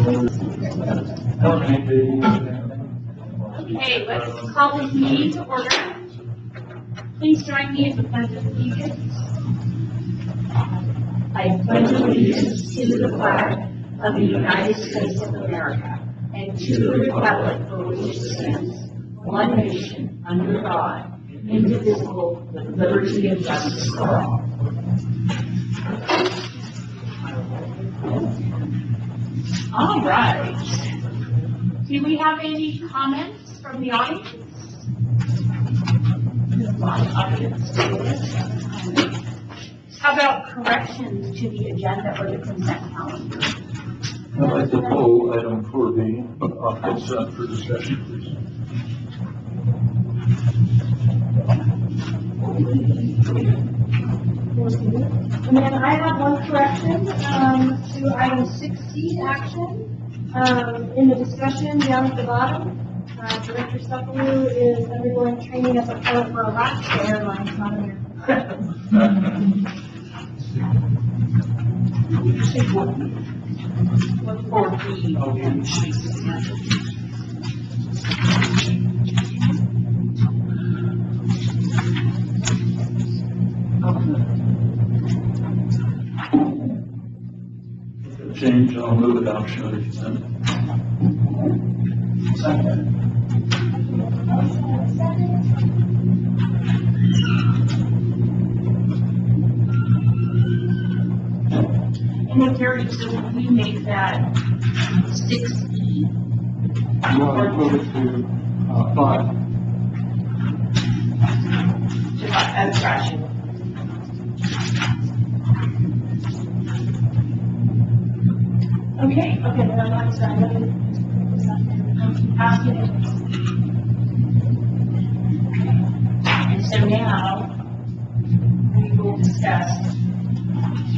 Okay, let's call this meeting to order. Please join me in the pledge of allegiance. I pledge allegiance to the flag of the United States of America and to the republic for which it stands, one nation, under God, indivisible, with liberty and justice for all. All right. Do we have any comments from the audience? How about corrections to the agenda or the consent calendar? I'd like to pull item 4B off consent for discussion, please. And then I have one correction to item 6C action. In the discussion down at the bottom, Director Suppalu is undergoing training as a pilot for Alaska Airlines, not American. What for the Change, I'll move adoption of the consent. Second. And then Terry, so we make that 6E. You want to move it to 5. Abstraction. Okay, then I'm sorry. Asking it. And so now we will discuss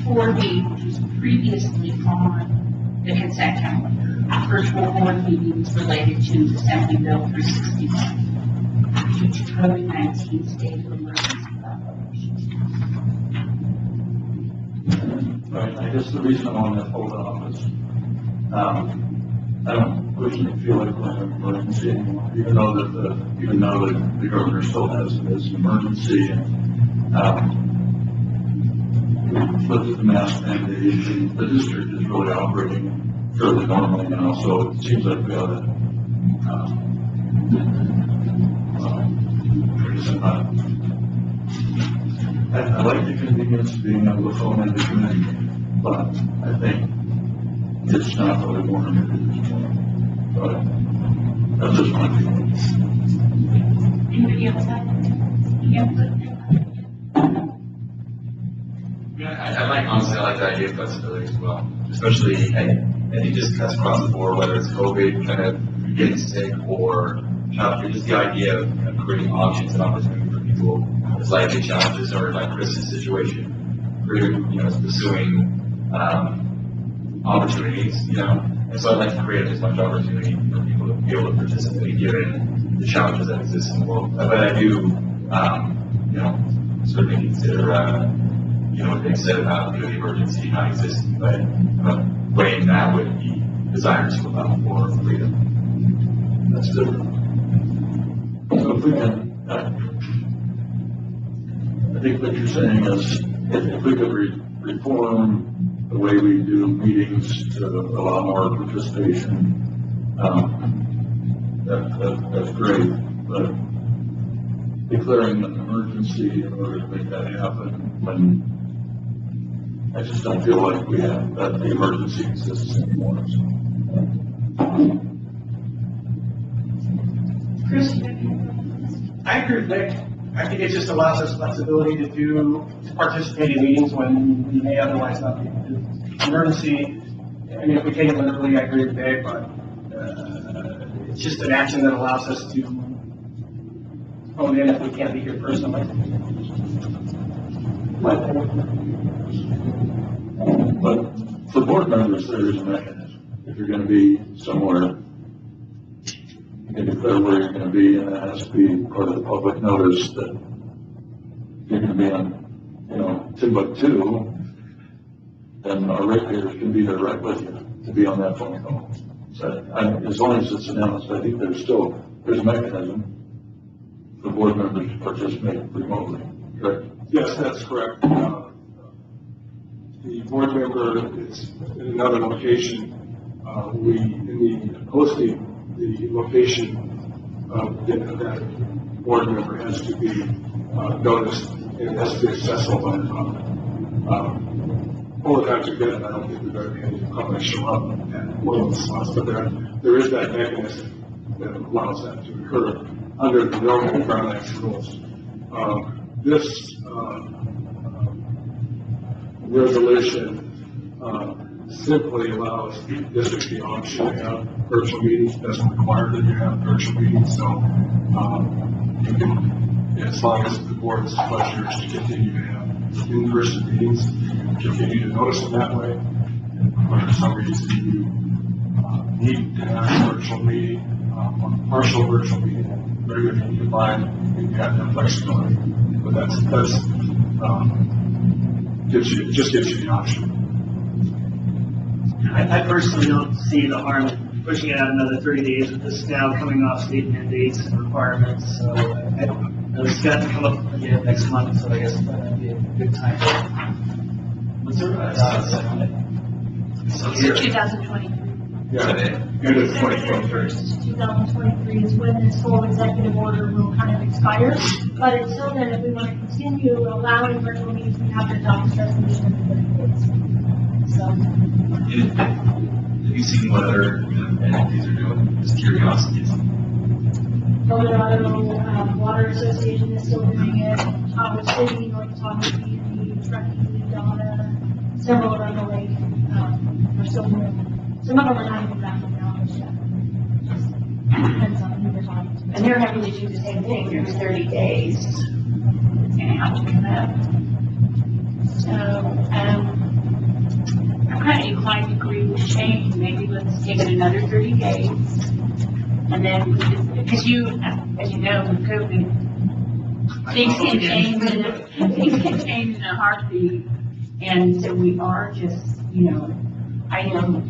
4B, which was previously on the consent calendar. Virtual board meetings related to Assembly Bill 361, due to COVID-19 state of emergency proclamation. Right, I guess the reason I want to hold off is, I don't personally feel like we're in an emergency anymore, even though that the governor still has it as an emergency. And, we looked at the mask mandate, and the district is really operating fairly normally now, so it seems like we ought to, I like the convenience of being able to phone into committee, but I think it's not really warranted at this point. But that's just my feeling. Anybody else have any input? I like the idea of flexibility as well, especially, I think just cuts across the board, whether it's COVID, kind of getting sick, or just the idea of creating options and opportunity for people with likely challenges, or like Chris's situation, pursuing opportunities, and so I'd like to create as much opportunity for people to be able to participate given the challenges that exist in the world. But I do, certainly consider, what they said about the emergency not existing, but weighing that with the desire to allow for freedom. That's good. So if we can, I think what you're saying is, if we could reform the way we do meetings to allow more participation, that's great. But declaring an emergency in order to make that happen, when I just don't feel like we have that the emergency exists anymore. So. Chris? I agree with Nick. I think it just allows us flexibility to participate in meetings when we may otherwise not be able to. Emergency, I mean, if we take it literally, I agree with Dave, but it's just an action that allows us to phone in if we can't be here personally. But for board members, there is a mechanism. If you're going to be somewhere, you can declare where you're going to be, and it has to be part of the public notice that you're going to be on, Timbuktu, then our ratepayers can be there right with you. to be on that phone call. So, as long as it's announced, I think there's a mechanism for board members to participate remotely, correct? Yes, that's correct. The board member is in another location. In the posting, the location of that board member has to be noticed and it has to be accessible by the public. All the times we've done it, I don't think we've ever had any public show up at one of the spots, but there is that mechanism that allows that to occur under the normal Brown Act rules. This resolution simply allows the district the option to have virtual meetings. It doesn't require that you have virtual meetings, so you can, as long as the board's pleasure is to continue to have in-person meetings, you can continue to notice them that way. And for some reason you need to have a virtual meeting, a partial virtual meeting, very good to combine, and you have that flexibility. But that's just gives you the option. I personally don't see the harm in pushing it out another 30 days with this now coming off state mandates and requirements. So I don't know, it's got to come up again next month, so I guess that would be a good time. What's the So 2023. Yeah, end of 2023. 2023 is when this whole executive order will kind of expire. But until then, if we want to continue allowing virtual meetings, we have to adopt this resolution in 30 days. So. Have you seen what other entities are doing? Just curiosity. DORADO, Water Association is still doing it, Tahoe City, North Tahoe Community, Truckee, Donna, several of them are are still doing it. Some of them are not even back in the office yet. Depends on who they're talking to. And they're having to do the same thing, there's 30 days. It's gonna have to come up. So, I'm kind of inclined to agree with Shane, maybe let's take it another 30 days. And then, because as you know, with COVID, things can change in a heartbeat. And so we are just, I know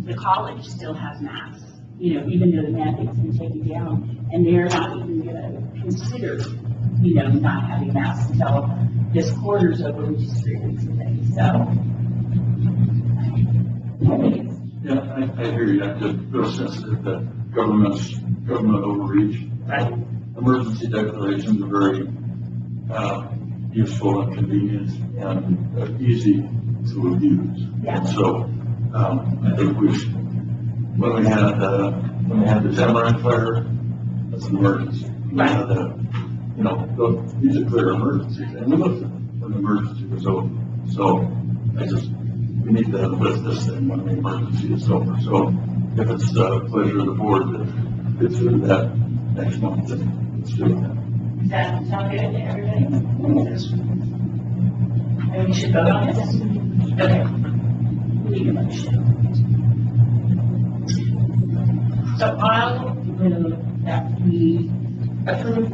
the college still has masks, even though the mandate's been taken down, and they're not even gonna consider, not having masks until this quarter's over, which is 3 weeks away, so. Yeah, I hear you. I'm just real sensitive that government overreach. Right. Emergency declarations are very useful and convenient and easy to abuse. Yeah. And so I think when we had the Tamarack fire, that's an emergency. We had these are clear emergencies, and we looked at them when the emergency was over. So we need to list this thing when the emergency is over. So if it's the pleasure of the board to get through that next month, then let's do it. Does that sound good to everybody? Yes. And we should vote on this? Okay. We need a motion. So I'll move that we approve,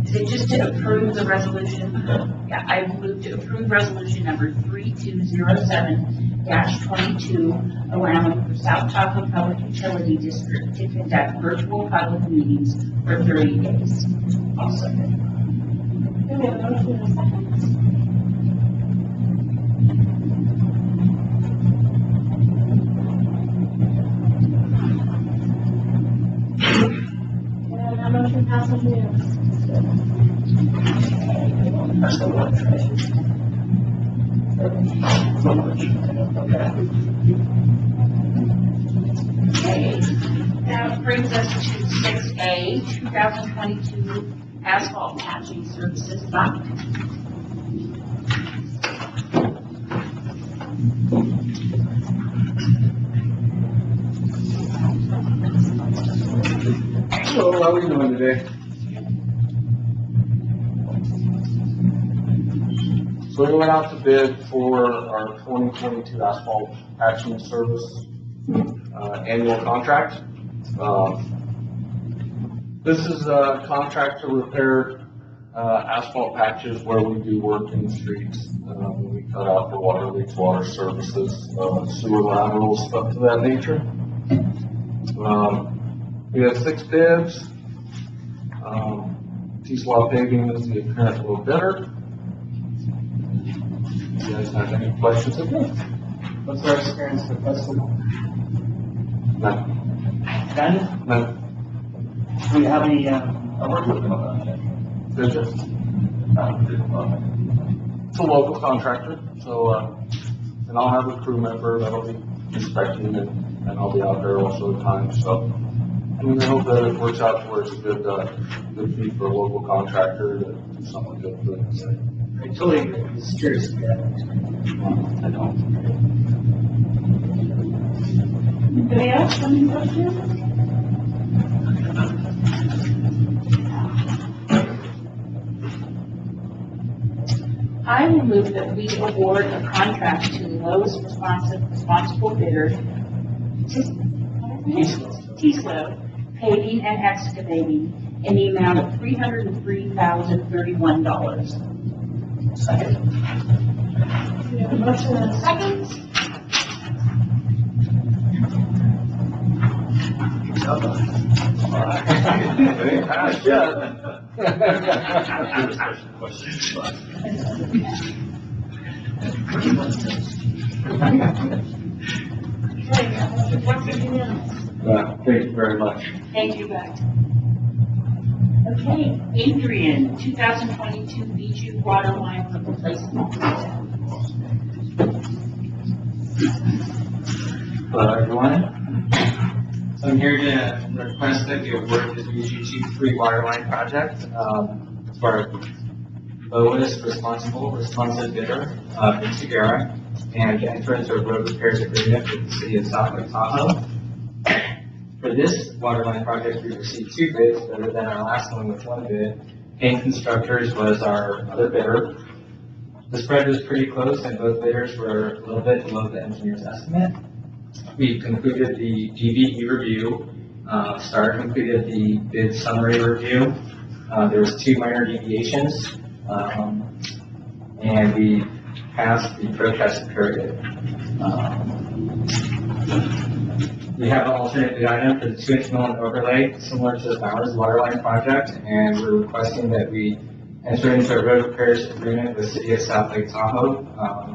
is it just to approve the resolution? Yeah, I move to approve resolution number 3207-22, allowing for South Tahoe Public Utility District to conduct virtual public meetings for 30 days. Also. We have a motion and a second. And that motion passes unanimously. That's the one treasure. Okay, that brings us to 6A, 2022 asphalt patching services fund. So how are we doing today? So we went out to bid for our 2022 asphalt patching service annual contract. This is a contract to repair asphalt patches where we do work in the streets. We cut out for water leaks, water services, sewer laterals, stuff to that nature. We have 6 bids. T-Slaw paving is the apparent little bidder. You guys have any questions of me? What's our experience with festival? None. None? None. Do we have any, I worked with them on that. They're just, it's a local contractor, so, and I'll have a crew member that'll be inspecting and I'll be out there most of the time, so. I mean, I hope that it works out to where it's a good, good fee for a local contractor to do something good for them. I totally agree. I'm just curious if you have any experience. I don't. Anybody else, any questions? I will move that we award a contract to the lowest responsible bidder, T-Slow Paving and Excavating, in the amount of $303,031. Second. We have a motion and a second. Thank you very much. Thank you, guys. Okay, Adrian, 2022 BG water line replacement. Hello, everyone. So I'm here to request that we award the BG-3 water line project for lowest responsive bidder, Insegura, and to enter into a road repairs agreement with the city of South Lake Tahoe. For this water line project, we received 2 bids, better than our last one with 1 bid. Payne Constructors was our other bidder. The spread was pretty close, and both bidders were a little bit below the engineer's estimate. We concluded the GBE review. STAR completed the bid summary review. There was 2 minor deviations, and we passed the protest period. We have an alternate bid item for the 2-inch mill and overlay, similar to the Bowers Waterline project, and we're requesting that we enter into a road repairs agreement with the city of South Lake Tahoe.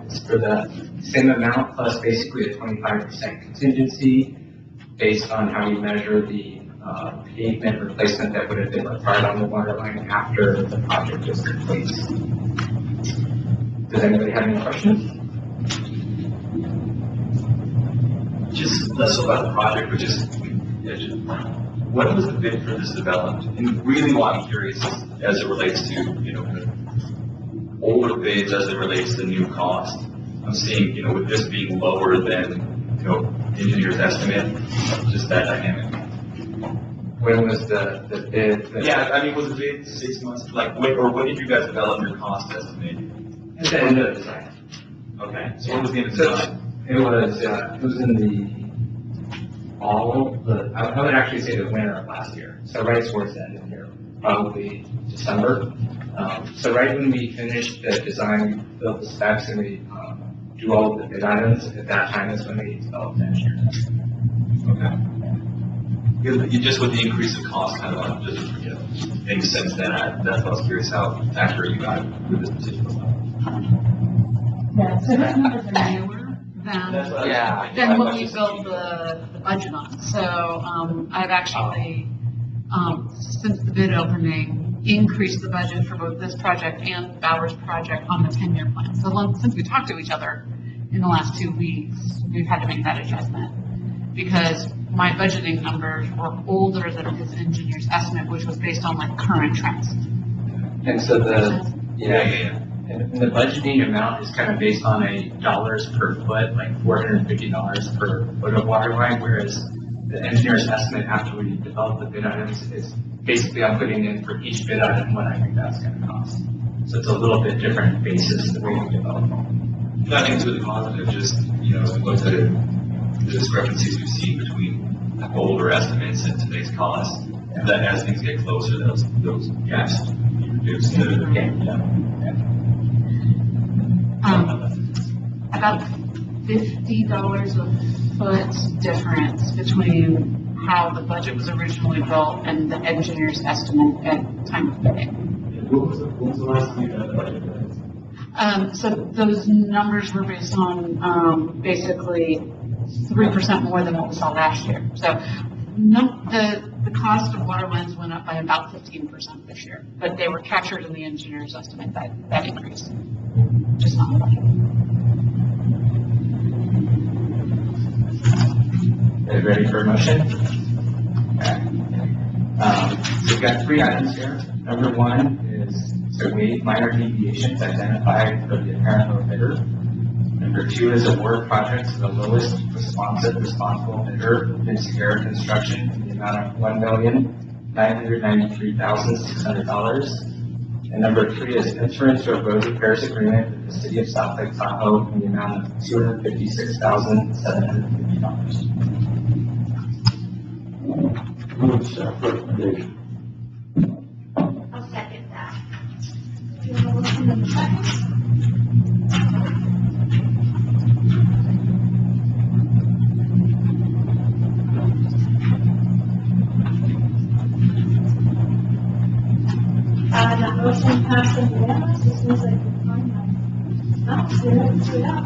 It's for the same amount plus basically a 25% contingency based on how we measure the pavement replacement that would have been required on the water line after the project is complete. Does anybody have any questions? Just less about the project, but just when was the bid for this developed? And really what I'm curious as it relates to, kind of older bids as it relates to new cost. I'm seeing, with this being lower than, engineer's estimate, just that dynamic. When was the bid? Yeah, I mean, was the bid 6 months, when did you guys develop your cost estimate? At the end of the design. Okay, so what was the end of the design? It was in the fall, I would actually say the winter of last year. So right towards the end of the year, probably December. So right when we finished the design, we built the specs and we do all of the bid items, at that time is when we developed the engineering estimate. Okay. You just with the increase of cost, kind of just, makes sense that. That's why I was curious how accurate you got with this particular one. Yeah, so those numbers are newer than what we just- built the budget on. So, I've actually, since the bid opening, increased the budget for both this project and Bowers project on the 10-year plan. So since we talked to each other in the last 2 weeks, we've had to make that adjustment because my budgeting numbers were older than his engineer's estimate, which was based on like current trends. And so and the budgeting amount is kind of based on a dollars per foot, like $450 per foot of water line, whereas the engineer's estimate after we develop the bid items is basically I'm putting in for each bid item what I think that's going to cost. So it's a little bit different basis the way we develop them. I think it's really positive, just, look at the discrepancies we've seen between older estimates and today's costs. That as things get closer, those gaps reduce the gain. About $50 a foot difference between how the budget was originally built and the engineer's estimate at time of bidding. What was the last time you had a budget? So those numbers were based on, basically 3% more than what we saw last year. So the cost of water lines went up by about 15% this year, but they were captured in the engineer's estimate, that increase, just not much. Are you ready for a motion? Okay. So we've got 3 items here. Number 1 is to waive minor deviations identified for the apparent bidder. Number 2 is award projects to the lowest responsible bidder, Sierra Construction, in the amount of $1,993,600. And number 3 is enter into a road repairs agreement with the city of South Lake Tahoe in the amount of $256,750. Move staff recommendation. I'll second that. Do you have a motion and a second? That motion passed unanimously. As soon as I can find my mouse here, let's see that.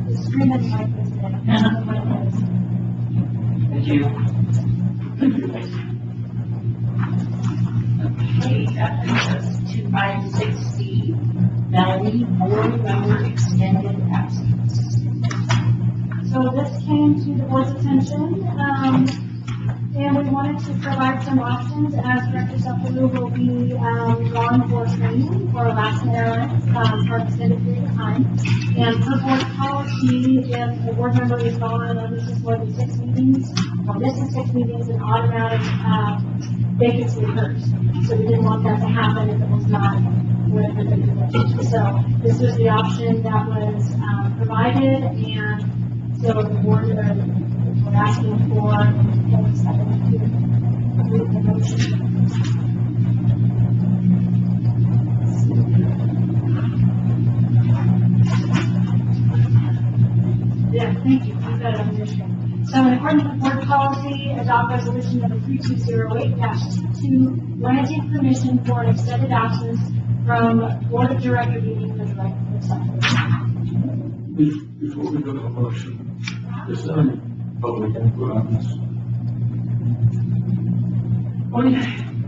The screen is like this thing. Thank you. Okay, that brings us to item 6C, Melanie, board member extended absence. So this came to the board's attention, and we wanted to provide some options as Director Sepulveda will be gone for training for a last minute for an extended period of time. And per board policy, if a board member is gone or misses more than 6 meetings, or misses 6 meetings, an automatic vacancy occurs. So we didn't want that to happen if it was not with the vacancy. So this was the option that was provided, and so the board we're asking for a second to approve the motion. Yeah, thank you. I've got it on your screen. So in accordance with board policy, adopt resolution number 3208-2, granting permission for an extended absence from board of director meeting for director of something. Before we go to a motion, is there any public input on this? Well,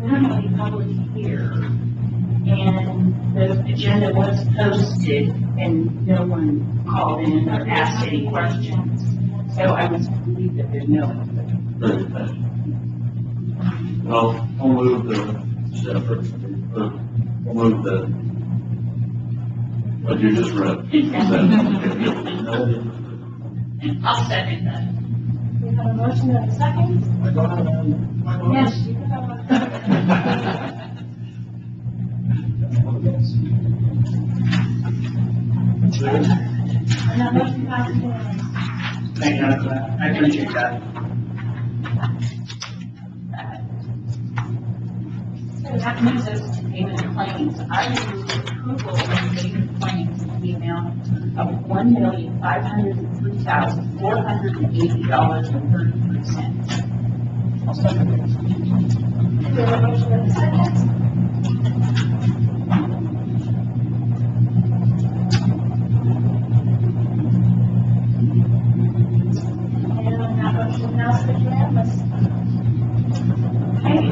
normally public here, and the agenda was posted, and no one called in or asked any questions. So I would believe that there's no one. Very thank you. I'll move the staff recommendation, I'll move the, what you just read. I'll second that. We have a motion and a second. I don't have, Yes, you can have one. And that motion passes unanimously. thank you for that. I appreciate that. So that moves us to payment of claims. I move approval of payment of claims in the amount of $1,503,480.33. I'll second it. We have a motion and a second. And that motion passes unanimously. Okay.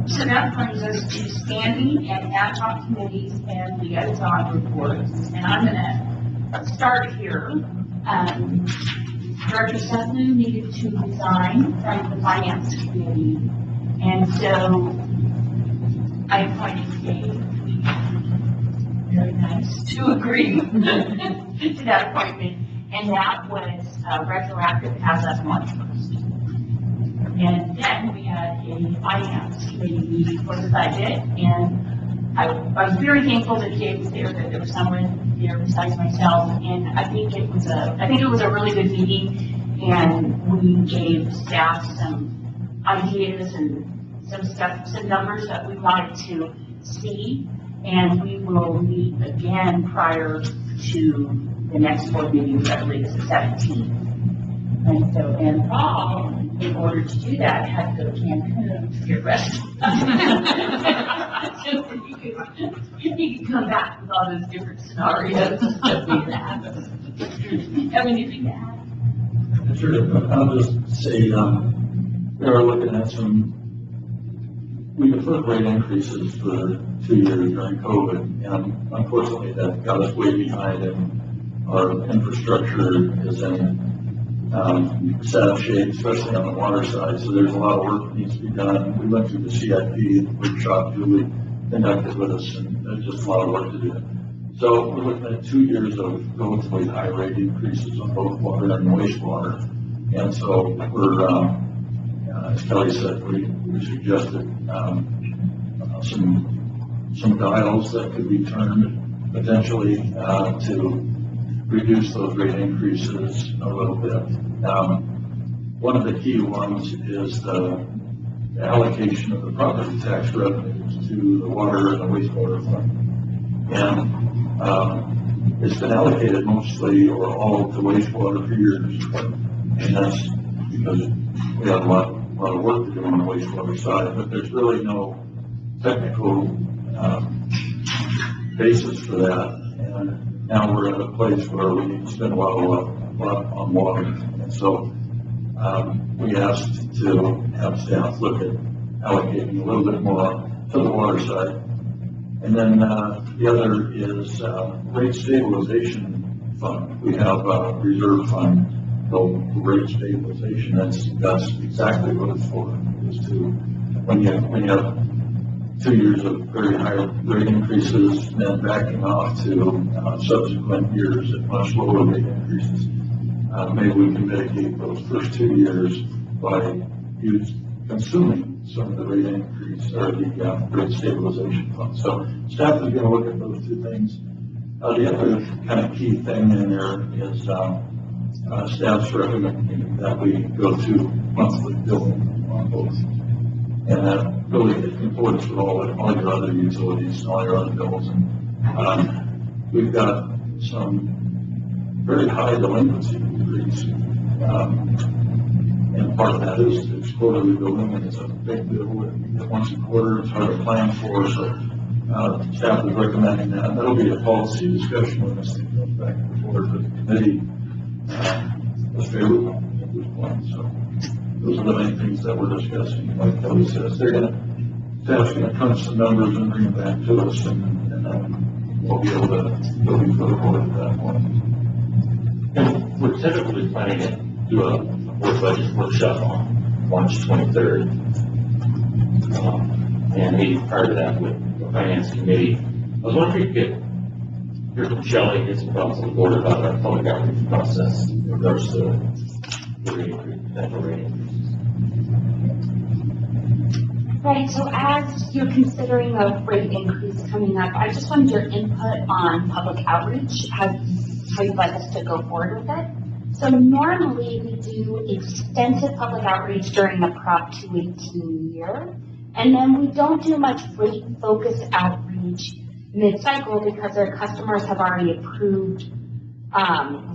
So that brings us to standing and ad hoc committees and liaison reports. And I'm gonna start here. Director Sepulveda needed to resign from the finance committee. And so I appointed Dave, very nice, to agree to that appointment. And that was retroactive as of March 1st. And then we had a finance committee meeting for the budget, and I was very thankful that Dave was there, that there was someone there besides myself, and I think it was a really good meeting, and we gave staff some ideas and some stuff, some numbers that we wanted to see, and we will meet again prior to the next board meeting, which I believe is the 17th. And so, and Paul, in order to do that, had to go to Cancun to get rest. So he could come back with all those different scenarios that we have. Have anything to add? Sure, I'll just say, we are looking at we deferred rate increases for 2 years during COVID, and unfortunately that got us way behind, and our infrastructure is in sad shape, especially on the water side, so there's a lot of work that needs to be done. We went through the CIP workshop Julie conducted with us, and there's just a lot of work to do. So we're looking at 2 years of relatively high rate increases on both water and wastewater. And so we're, as Kelly said, we suggested some dials that could be turned potentially to reduce those rate increases a little bit. One of the key ones is the allocation of the property tax revenues to the water and the wastewater fund. And it's been allocated mostly or all to wastewater for years. And that's because we have a lot of work to do on the wastewater side, but there's really no technical basis for that. And now we're at a place where we need to spend a lot on water. And so we asked to have staff look at allocating a little bit more to the water side. And then the other is rate stabilization fund. We have a reserve fund called rate stabilization. That's exactly what it's for. Is to when you have 2 years of very high rate increases and then backing off to subsequent years at much lower rate increases. Maybe we can mitigate those first 2 years by consuming some of the rate increase or the rate stabilization fund. So staff is going to look at those two things. The other kind of key thing in there is staff's recommending that we go to monthly billing on both. And that really comports with all your other utilities and all your other bills. And we've got some very high delinquency increase. And part of that is it's quarterly billing, and it's a big bill. We get once a quarter, it's hard to plan for, so staff is recommending that. That'll be a policy discussion when this thing goes back and forth, but the committee was favorable at this point. So those are the main things that we're discussing. Like Kelly says, staff's going to crunch some numbers and bring them back to us, and we'll be able to go before the board at that point. And we're typically planning to do a board budget workshop on March 23rd. And maybe prior to that with the finance committee. I was wondering if you could hear from Shelley, get some thoughts on the board about our public outreach process in regards to the rate increase, potential rate increases. Right, so as you're considering a rate increase coming up, I just wanted your input on public outreach, how you'd like us to go forward with it. So normally we do extensive public outreach during the Prop 218 year, and then we don't do much rate focused outreach mid-cycle because our customers have already approved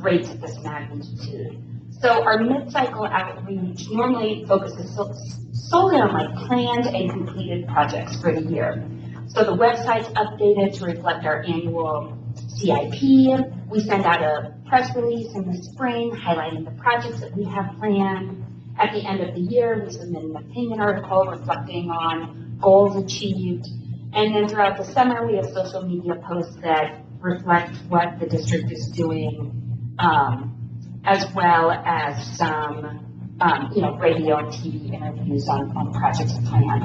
rates of this magnitude. So our mid-cycle outreach normally focuses solely on like planned and completed projects for the year. So the website's updated to reflect our annual CIP. We send out a press release in the spring highlighting the projects that we have planned. At the end of the year, we submit an opinion article reflecting on goals achieved. And then throughout the summer, we have social media posts that reflect what the district is doing, as well as some, radio and TV interviews on projects planned.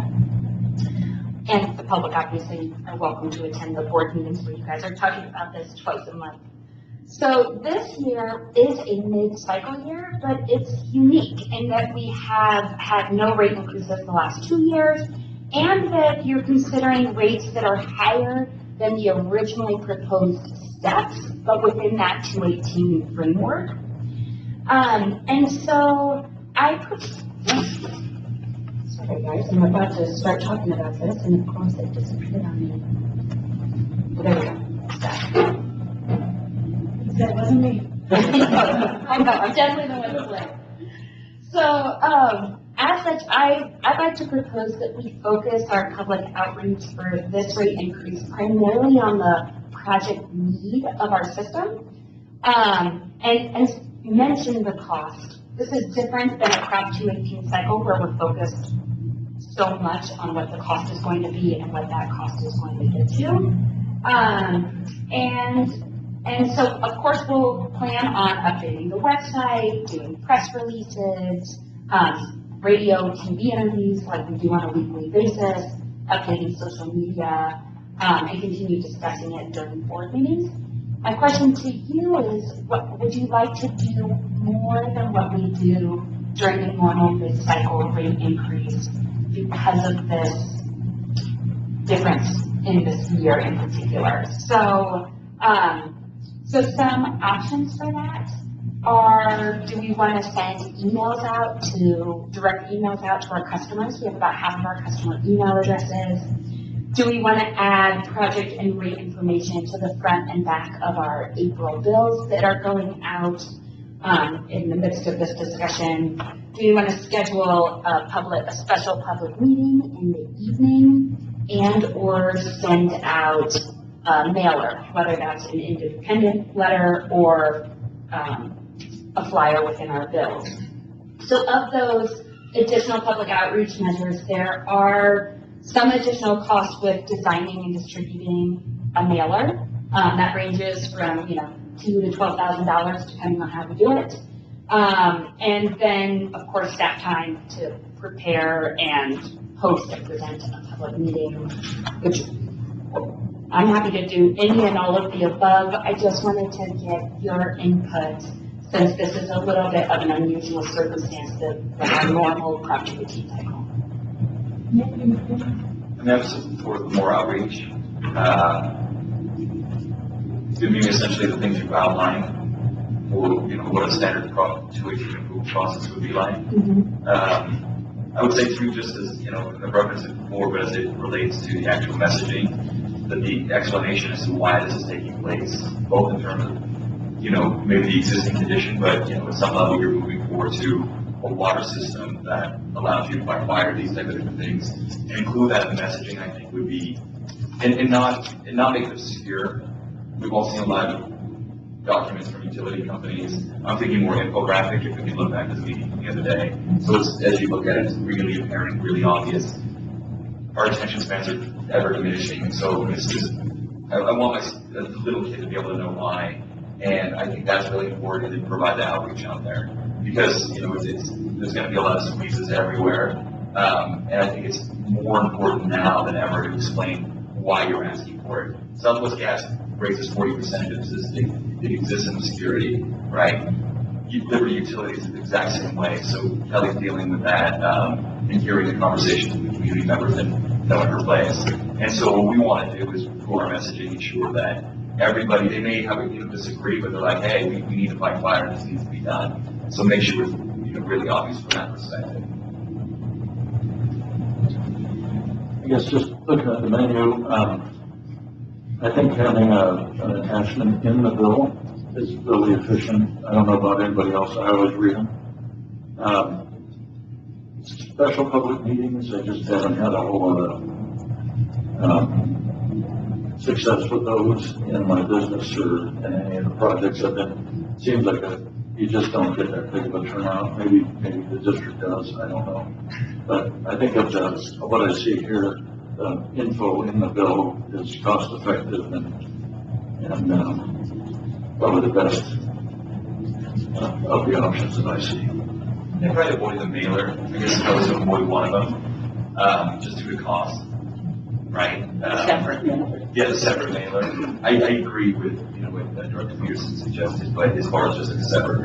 And the public obviously are welcome to attend the board meetings where you guys are talking about this twice a month. So this year is a mid-cycle year, but it's unique in that we have had no rate increases the last 2 years, and that you're considering rates that are higher than the originally proposed steps, but within that 218 framework. Sorry, guys, I'm about to start talking about this, and of course it disappeared on me. Well, there we go. That wasn't me. I know, I'm definitely the one to blame. So, as such, I'd like to propose that we focus our public outreach for this rate increase primarily on the project need of our system, and mention the cost. This is different than a Prop 218 cycle where we're focused so much on what the cost is going to be and what that cost is going to get to. And so, of course, we'll plan on updating the website, doing press releases, radio, TV interviews like we do on a weekly basis, updating social media, and continue discussing it during board meetings. My question to you is, what would you like to do more than what we do during the normal mid-cycle rate increase because of this difference in this year in particular? So some options for that are, do we want to send direct emails out to our customers? We have about half of our customer email addresses. Do we want to add project and rate information to the front and back of our April bills that are going out in the midst of this discussion? Do we want to schedule a special public meeting in the evening and or send out a mailer, whether that's an independent letter or a flyer within our bills? So of those additional public outreach measures, there are some additional costs with designing and distributing a mailer. That ranges from, $2,000 to $12,000 depending on how we do it. And then, of course, staff time to prepare and host and present a public meeting, which I'm happy to do any and all of the above. I just wanted to get your input since this is a little bit of an unusual circumstance than our normal Prop 218 cycle. And that's for more outreach. Doing essentially the things you've outlined, or what a standard Prop 218 approval process would be like. I would say too, just as I've referenced it before, but as it relates to the actual messaging, that the explanation as to why this is taking place, both in terms of maybe the existing condition, but at some level you're moving forward to a water system that allows you to fight fire, these type of different things, and include that in the messaging, I think would be, and not make it obscure. We've all seen a lot of documents from utility companies. I'm thinking more infographic if we can look back to the meeting the other day. So as you look at it, it's really apparent, really obvious. Our attention spans are ever diminishing, and so it's just, I want a little kid to be able to know why, and I think that's really important to provide the outreach out there, because there's going to be a lot of squeezes everywhere, and I think it's more important now than ever to explain why you're asking for it. Southwest Gas raises 40% of it exists in obscurity, right? Liberty Utilities is the exact same way. So Kelly's dealing with that and hearing the conversations with community members and knowing her place. And so what we want to do is through our messaging ensure that everybody, they may have disagree, but they're like, hey, we need to fight fire, this needs to be done. So make sure it's really obvious from that perspective. I guess just looking at the menu, I think having an attachment in the bill is really efficient. I don't know about anybody else, I always read them. Special public meetings, I just haven't had a whole lot of success with those in my business or in any of the projects I've been. It seems like you just don't get that big of a turnout. Maybe the district does, I don't know. But I think of what I see here, the info in the bill is cost effective and probably the best of the options that I see. And probably avoid the mailer. I guess if I was to avoid one of them, just due to cost, right? Separate mailer. Yeah, the separate mailer. I agree with what Director Peterson suggested, but as far as just a separate,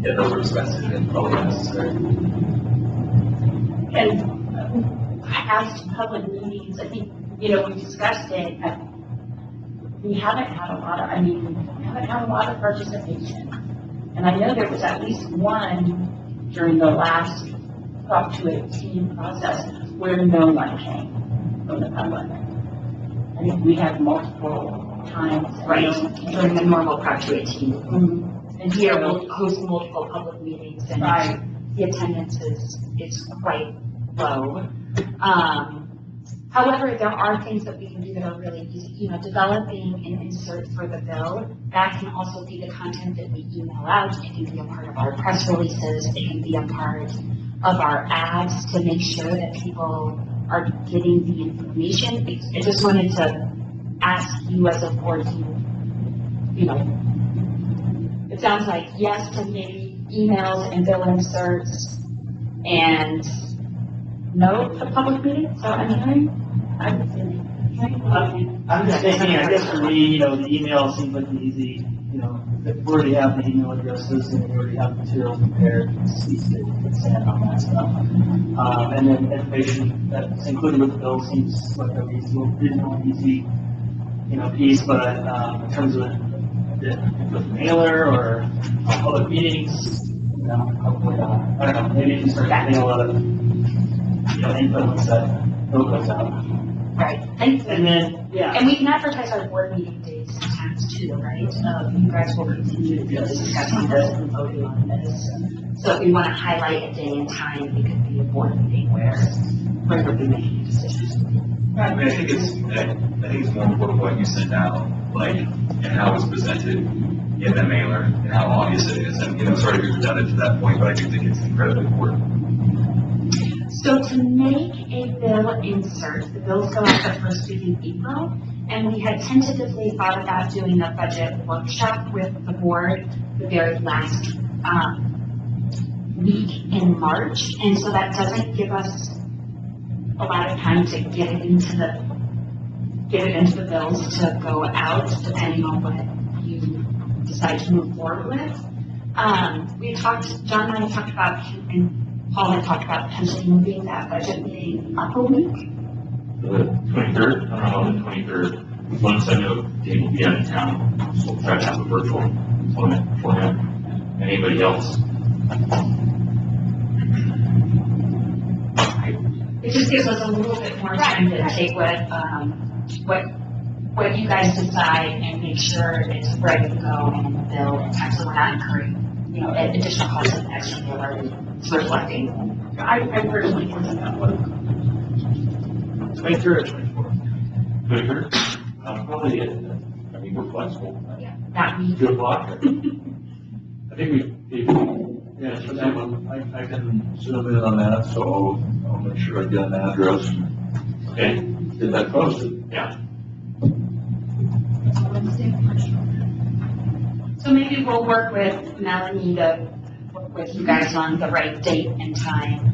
those are expensive and probably unnecessary. And as to public meetings, I think, we discussed it, we haven't had a lot of participation. And I know there was at least one during the last Prop 218 process where no one came from the public. I think we had multiple times. Right, during the normal Prop 218. And here we'll host multiple public meetings and Right. the attendance is quite low. However, there are things that we can do that are really easy, you know, developing an insert for the bill. That can also be the content that we email out. It can be a part of our press releases. It can be a part of our ads to make sure that people are getting the information. I just wanted to ask you as a board, you know, it sounds like yes to maybe emails and bill inserts and no to public meetings. So I'm just thinking, I guess for me, you know, the email seems like an easy, you know, if we already have the email addresses and we already have materials prepared, it's easy to send on that stuff. And then information that's included with the bill seems like a reasonable, easy, you know, piece, but, in terms of the mailer or public meetings, you know, hopefully, I don't know, maybe you can start getting a lot of, you know, input once that bill goes out. right. And then, yeah. And we can advertise our board meeting dates sometimes too, right? You guys will continue to be discussing this and voting on this. So if we want to highlight a day and time, it could be a board meeting where we're going to be making decisions. I mean, I think it's more important what you send out, like, and how it's presented in the mailer, and how obvious it is. And, you know, sorry to be redundant to that point, but I do think it's incredibly important. So to make a bill insert, the bills go out the first week in April, and we had tentatively thought about doing a budget workshop with the board the very last week in March, and so that doesn't give us a lot of time to get it into the bills to go out, depending on what you decide to move forward with. John and I talked about, and Paul had talked about potentially moving that budget meeting up a week. The 23rd, I don't know, the 23rd, once I know Dave will be out of town, so we'll try to have a virtual appointment for him. Anybody else? It just gives us a little bit more time to take what you guys decide and make sure it's ready to go in the bill in time, so we're not incurring, you know, additional costs of extra bill. It's reflecting. I personally think that would. 23rd or 24th? 23rd? Probably, I mean, we're flexible. Yeah, that week. 2 o'clock. I think Yeah, so I can zoom in on that, so I'll make sure I get an address. okay, Get that posted. yeah. So maybe we'll work with Melanie to work with you guys on the right date and time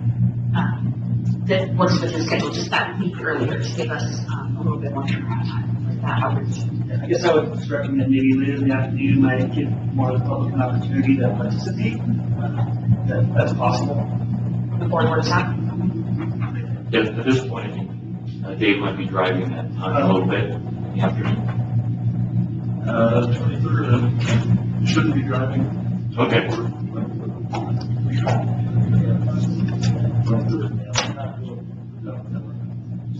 that works with your schedule just that week earlier to give us a little bit more turnaround time for that outreach. I guess I would just recommend maybe later in the afternoon, might give more of the public an opportunity to participate. That's possible. The board workshop. Yeah, at this point, I think Dave might be driving that time a little bit in the afternoon. 23rd, shouldn't be driving. Okay.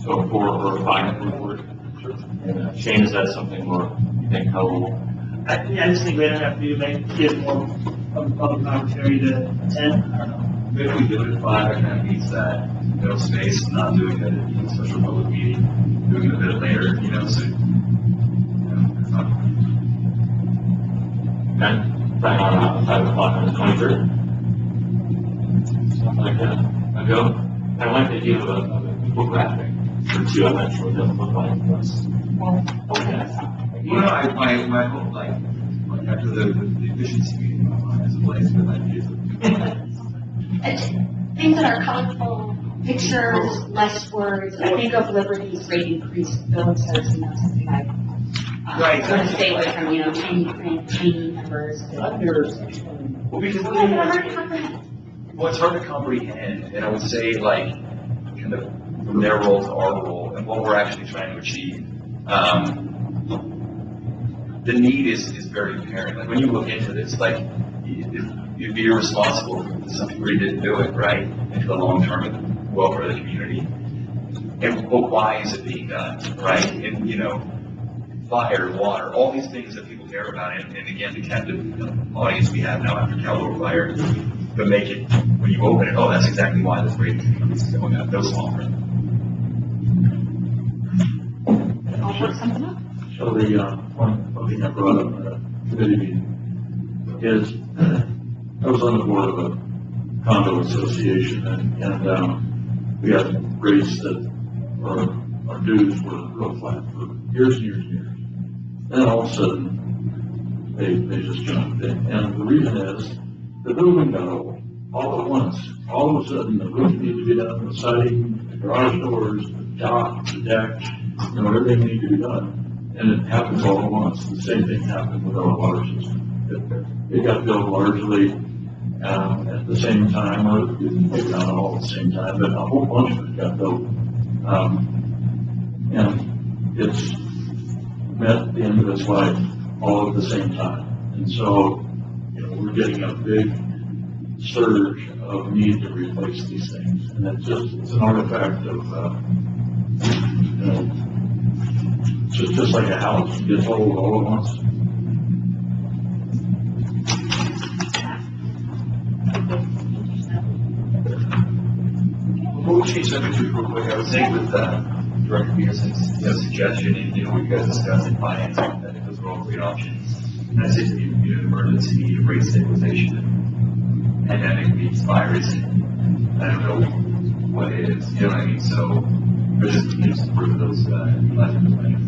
So 4 or 5 would work. And Shane, is that something where you think how? I just think later in the afternoon, might give more of the public an opportunity to attend. I don't know. Maybe we do it at 5, it kind of meets that, you know, space, and not doing it in a special public meeting, doing it a bit later, you know, so, you know, it's not. And plan on 5 o'clock on the 23rd. Something like that. I go. I like the idea of a infographic for 2. I'm not sure what that would look like. Well, no, my hope, like after the efficiency meeting, my mind is ablaze with ideas of. Things that are colorful, pictures, less words. I think of Liberty's rate increase bill inserts, and that's something I Right. sort of stay away from, you know, tiny print, tiny numbers. Well, because Yeah, but I'm already comprehend. well, it's hard to comprehend, and I would say, like, kind of from their role to our role, and what we're actually trying to achieve. The need is very apparent. Like, when you look into this, like, you'd be irresponsible if somebody didn't do it, right? And for the long-term welfare of the community. And but why is it being done, right? And, fire, water, all these things that people care about. And again, the captive audience we have now after Caldor Fire, but make it, when you open it, oh, that's exactly why this rate increase is going up. No small print. I'll work something up. So the, one thing I brought up in the committee meeting is, I was on the board of a condo association and we had rates that our dues were real flat for years and years and years. Then all of a sudden, they just jumped in. And the reason is, the building got old, all at once. All of a sudden, the roof needed to be done, the siding, the garage doors, the dock, the deck, everything needed to be done. And it happens all at once. The same thing happened with our water system. It got built largely at the same time, or maybe not all at the same time, but a whole bunch of it got built. And it's met the end of its life all at the same time. And so, we're getting a big surge of need to replace these things. And it's an artifact of, just like a house, it gets old all at once. We'll change subject real quick. I was saying with Director Peterson's suggestion, and what you guys discussed in finance, I think those are all great options. And I say to you, the emergency need of rate stabilization and pandemic meets virus, and I don't know what it is, you know what I mean? So we're just need to improve those plans.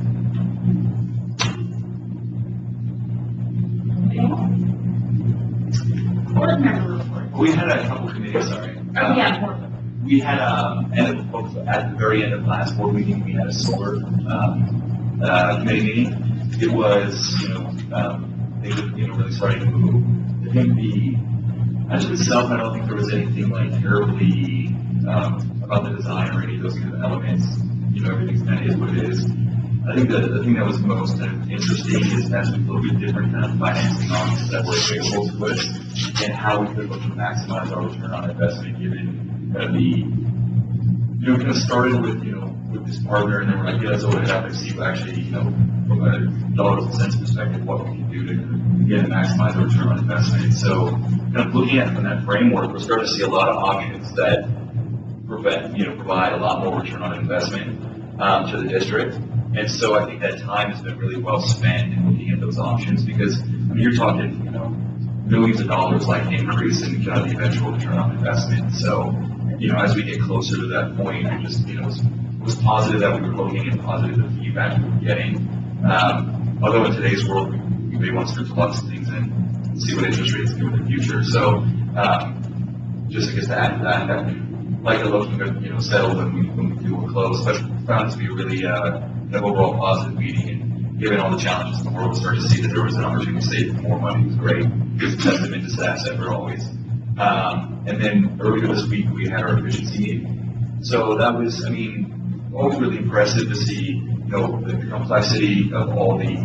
Board member report. We had a couple committees, sorry. Oh, yeah, board member. We had, at the very end of last board meeting, we had a solar, committee meeting. It was, they were, really starting to move. I think the actually itself, I don't think there was anything like terribly, about the design or any of those kind of elements. Everything's kind of is what it is. I think the thing that was most kind of interesting is as we look at different kind of financing options that were available to us and how we could look to maximize our return on investment given kind of started with, with this partner, and then we're like, let's open it up and see actually, from a dollars and cents perspective, what we can do to, again, maximize our return on investment. So, kind of looking at it from that framework, we're starting to see a lot of options that provide a lot more return on investment, to the district. And so I think that time has been really well spent in looking at those options because, you're talking, millions of dollars like increase in kind of the eventual return on investment. So, as we get closer to that point, I just, was positive that we were looking and positive the feedback we were getting. Although in today's world, we may want to flux things and see what interest rates do in the future. So, just I guess to add to that, I like the looking to, settle when we do a close, but found it to be a really, an overall positive meeting. And given all the challenges in the world, we started to see that there was an opportunity to save more money. It was great. Gives testament to staff effort always. And then earlier this week, we had our efficiency meeting. So that was, always really impressive to see, the complexity of all the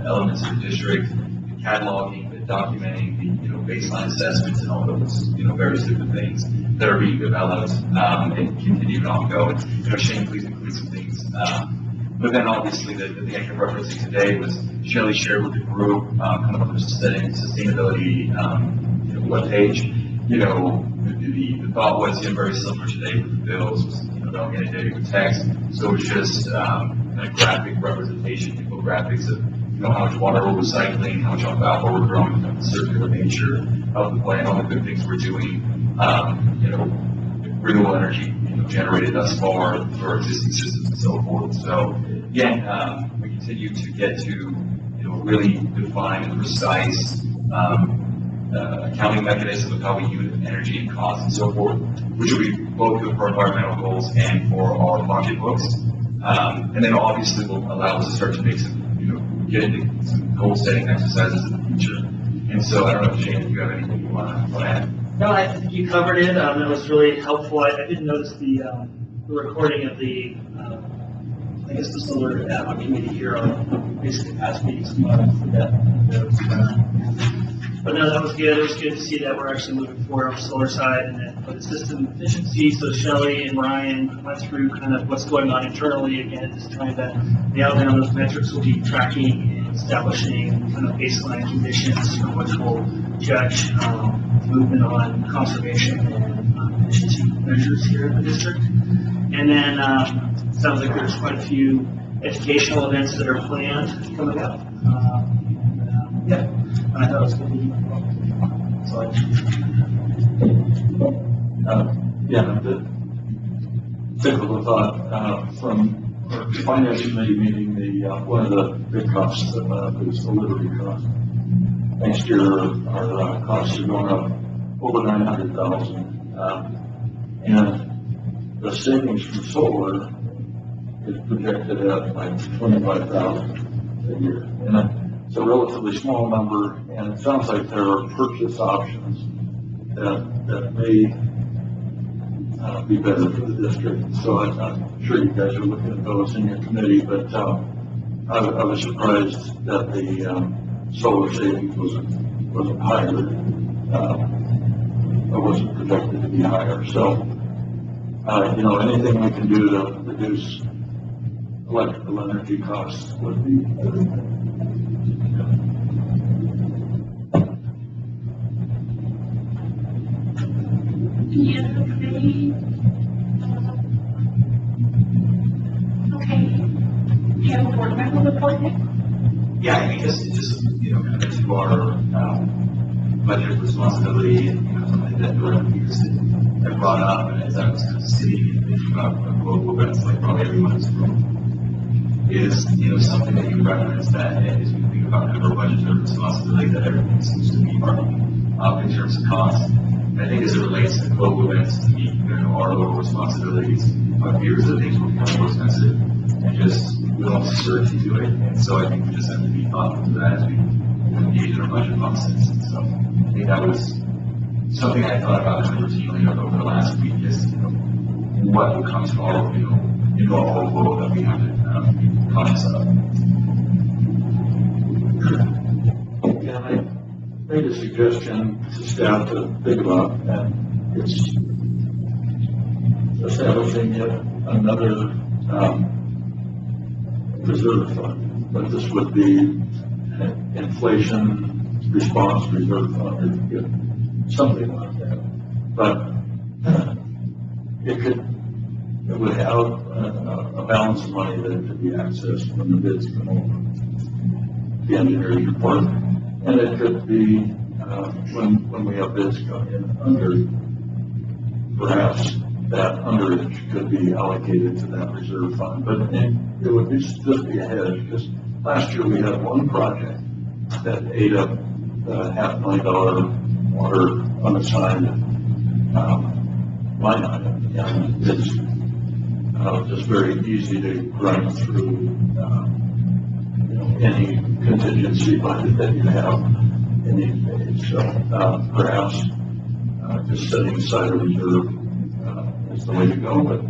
elements of the district, the cataloging, the documenting, the, baseline assessments and all those, various different things that are being developed and continue to ongoing. Shane, please include some things. But then obviously the thing I kept referencing today was Shelley shared with the group kind of a sustainability webpage. The thought was very similar today with the bills, was, don't get data with text. So it's just a graphic representation, infographics of how much water we're recycling, how much alfalfa we're growing, the circular nature of the plant, all the good things we're doing, renewable energy generated thus far through our existing systems and so forth. So again, we continue to get to really define and precise accounting mechanism of how we use energy and costs and so forth, which will be both good for environmental goals and for our budget books. And then obviously will allow us to start to make some, get into some goal setting exercises in the future. And so I don't know, Shane, if you have anything you want to add. No, I think you covered it. It was really helpful. I didn't notice the recording of the, the solar ad hoc committee here on basically past meetings. But no, that was good. It was good to see that we're actually moving forward on the solar side and then for the system efficiency. So Shelley and Ryan went through kind of what's going on internally. Again, just trying to nail down those metrics we'll be tracking and establishing kind of baseline conditions from which we'll judge movement on conservation and efficiency measures here in the district. And then sounds like there's quite a few educational events that are planned coming up. Yeah, I thought it was going to be so Yeah, the typical thought from our finance committee meeting, one of the big costs that went up is the liberty cost. Next year, our costs are going up over 900,000, and the savings from solar is projected at like 25,000 a year. And it's a relatively small number, and it sounds like there are purchase options that may be better for the district. So I'm sure you guys are looking at those in your committee, but I was surprised that the solar savings wasn't higher. It wasn't projected to be higher. So, anything we can do to reduce electrical energy costs would be good. Any other committee? Okay. Do you have a board member report next? Yeah, I guess it's just, kind of to our budget responsibility and, something that DORADO peers had brought up, and as I was kind of sitting and thinking about global events like probably everyone's room, is, something that you referenced that as we think about kind of our budgetary responsibility that everything seems to be part of in terms of cost. I think as it relates to global events, to me, our local responsibilities, our fears that things will become more expensive and just we don't have certainty to it. And so I think we just have to be thoughtful of that as we engage in our budget process. And so I think that was something I thought about kind of routinely over the last week is, what will come to all, in the whole world that we have to be conscious of. Yeah, I made a suggestion to staff to think about, and it's establishing yet another reserve fund, but this would be an inflation response reserve fund, or something like that. But it would have a balance of money that could be accessed when the bids come over, the engineer's report. And it could be, when we have bids come in under, perhaps that underage could be allocated to that reserve fund. But it would just be a hedge, because last year we had one project that ate up $500,000 water unassigned line item. And it's just very easy to run through any contingency budget that you have in these days. So perhaps just setting aside a reserve is the way to go. But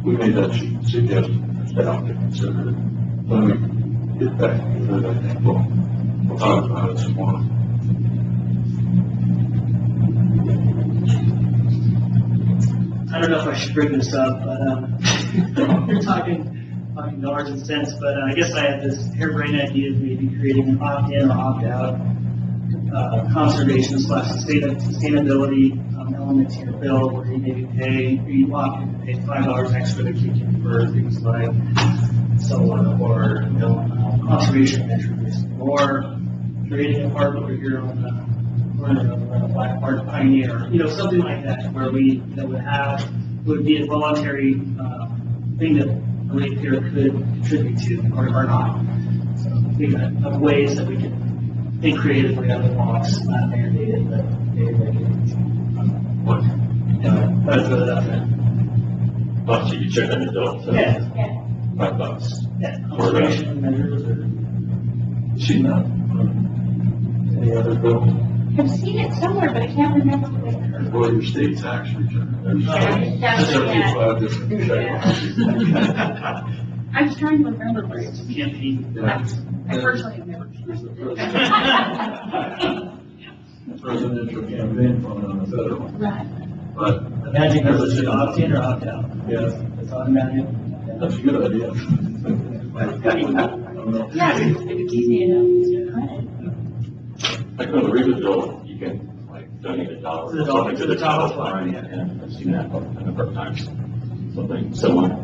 we made that suggestion for staff to consider. When we get back to it, I think we'll talk about it some more. I don't know if I should bring this up, but we're talking dollars and cents, but I guess I had this harebrained idea of maybe creating an opt-in or opt-out conservation / sustainability element to your bill, where you maybe you opt in to pay $5 extra to kick in for things like solar or conservation measures, or creating a park over here on the corner of Black Park Pioneer, something like that, where would be a voluntary thing that a ratepayer could contribute to or not. So think of ways that we can think creatively out of the box, not mandated, but maybe work. That's what that's it. Well, so you check on the bill, so Yeah. $5. Yeah, conservation measures or. Seen that? Any other bill? I've seen it somewhere, but I can't remember where. Or your state tax return. There's That's several it. people have different checkboxes. I was trying to remember where it's Campaign. Yeah. I personally have never. presidential campaign fund on the federal. Right. But, The magic is, it should opt in or opt out? yeah, It's automatic. that's a good idea. I don't know. Yeah, if it's easy enough, it's your credit. Like on the Riga bill, you can like donate $1 or something to the Tahoe fund, and I've seen that a number of times. Something similar. I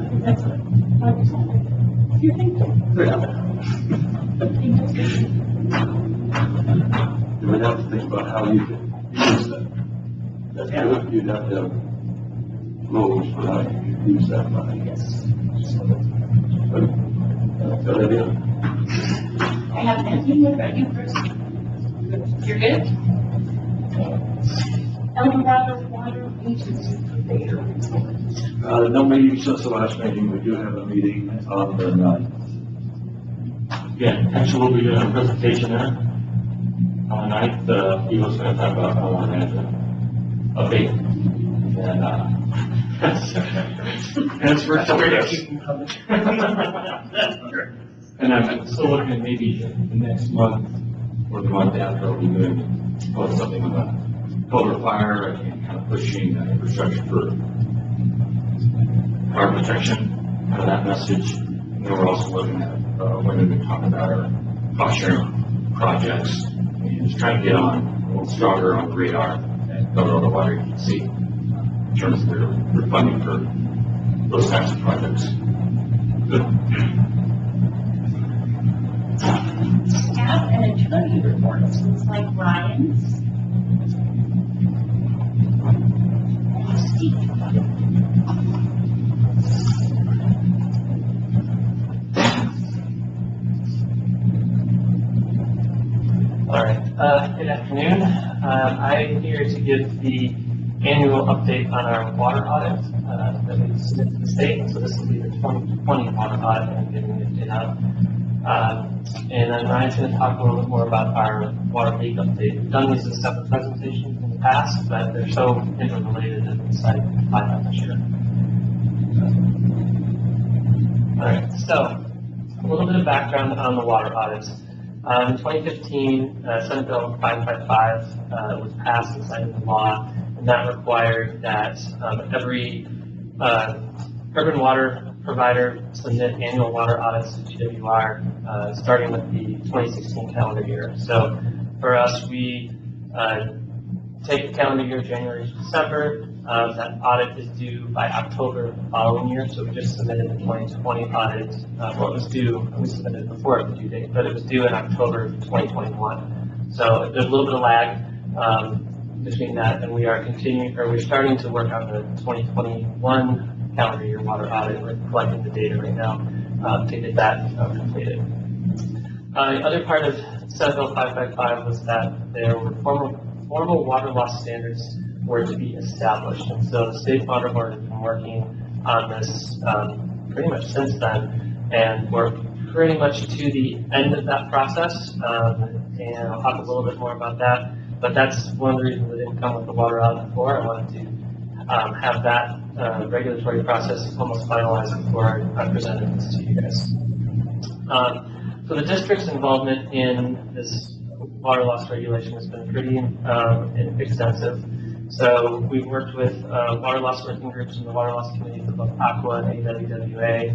think that's what, 100%. You're thinking. You would have to think about how you could use that. You'd have to have rules for how you could use that money. Yes. But, good idea. I have nothing more about you first. You're good? Eldorado Water Agency Purveyor Report. No meeting since the last meeting. We do have a meeting on the 9th. Yeah, actually, we'll be doing a presentation there. On the 9th, Evo's going to talk about water management update. And it's for And I'm still looking at maybe the next month or the month after, I'll be doing something about polar fire and kind of pushing infrastructure for fire protection, kind of that message. And then we're also looking at when we talk about our cost sharing projects and just trying to get on a little stronger on the radar and go to the water agency in terms of their funding for those types of projects. Staff and attorney reports, looks like Ryan's. Steve. All right, good afternoon. I'm here to give the annual update on our water audit that we submitted to the state. So this will be the 2020 water audit and giving an update out. And then Ryan's going to talk a little bit more about our water leak update. We've done these as separate presentations in the past, but they're so interrelated that we decided to combine them this year. All right, so a little bit of background on the water audits. In 2015, Senate Bill 555 was passed and signed into law, and that required that every urban water provider submit annual water audits to GWR, starting with the 2016 calendar year. So for us, we take the calendar year January to December. That audit is due by October of the following year. So we just submitted the 2020 audit. Well, it was due, we submitted it before the due date, but it was due in October of 2021. So there's a little bit of lag between that, and we are continuing, or we're starting to work on the 2021 calendar year water audit. We're collecting the data right now to get that completed. The other part of Senate Bill 555 was that there were formal water loss standards were to be established. And so the State Water Board has been working on this pretty much since then, and we're pretty much to the end of that process, and I'll talk a little bit more about that, but that's one of the reasons I didn't come with the water audit before. I wanted to have that regulatory process almost finalized before I presented this to you guys. So the district's involvement in this water loss regulation has been pretty extensive. So we've worked with water loss working groups and the water loss committees of both AQUA and AWWA.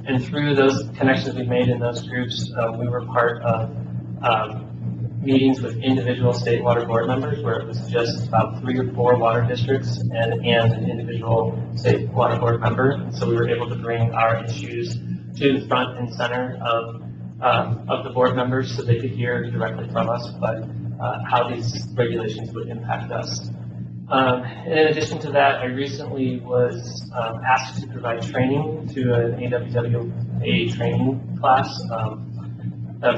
And through those connections we've made in those groups, we were part of meetings with individual state water board members where it was just about 3 or 4 water districts and an individual state water board member. So we were able to bring our issues to the front and center of the board members so they could hear directly from us, but how these regulations would impact us. In addition to that, I recently was asked to provide training to an AWWA training class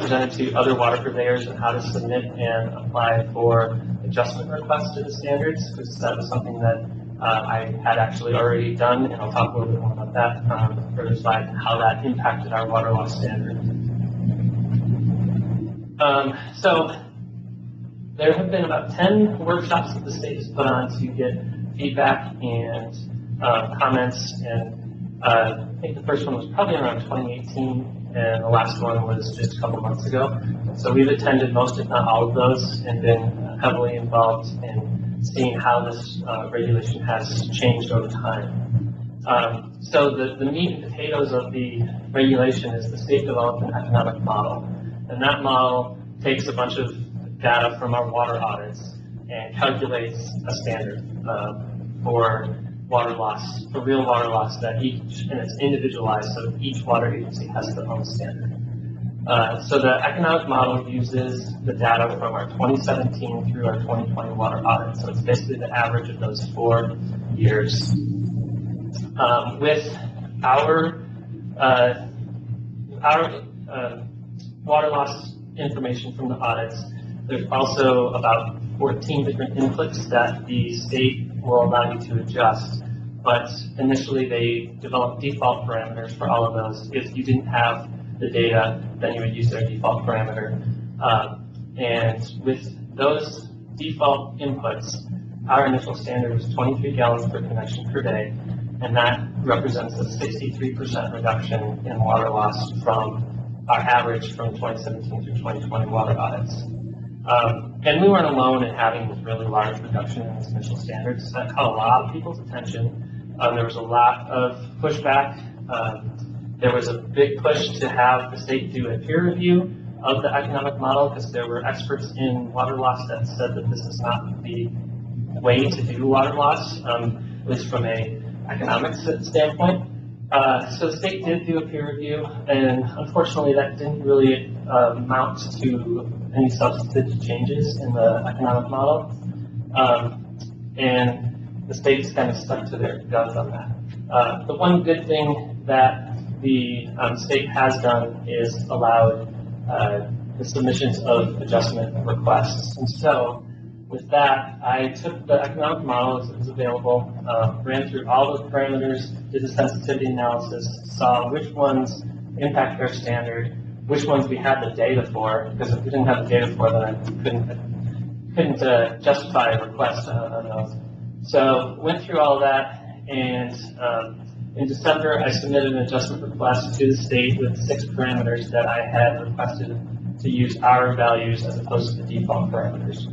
presented to other water purveyors on how to submit and apply for adjustment requests to the standards, because that was something that I had actually already done, and I'll talk a little bit more about that on the further slide, how that impacted our water loss standard. So there have been about 10 workshops that the state has put on to get feedback and comments, and I think the first one was probably around 2018, and the last one was just a couple months ago. So we've attended most, if not all of those, and been heavily involved in seeing how this regulation has changed over time. So the meat and potatoes of the regulation is the state developed an economic model, and that model takes a bunch of data from our water audits and calculates a standard for water loss, for real water loss that each, and it's individualized, so each water agency has their own standard. So the economic model uses the data from our 2017 through our 2020 water audit. So it's basically the average of those 4 years. With our water loss information from the audits, there's also about 14 different inputs that the state will allow you to adjust. But initially, they developed default parameters for all of those. If you didn't have the data, then you would use their default parameter. And with those default inputs, our initial standard was 23 gallons per connection per day, and that represents a 63% reduction in water loss from our average from 2017 through 2020 water audits. And we weren't alone in having this really large reduction in these initial standards. That caught a lot of people's attention. There was a lot of pushback. There was a big push to have the state do a peer review of the economic model because there were experts in water loss that said that this is not the way to do water loss, at least from a economic standpoint. So the state did do a peer review, and unfortunately that didn't really amount to any substantive changes in the economic model. And the state's kind of stuck to their guns on that. The one good thing that the state has done is allowed the submissions of adjustment requests. And so with that, I took the economic model as it was available, ran through all the parameters, did a sensitivity analysis, saw which ones impact our standard, which ones we had the data for, because if we didn't have the data for, then I couldn't justify a request on those. So went through all of that, and in December, I submitted an adjustment request to the state with 6 parameters that I had requested to use our values as opposed to the default parameters.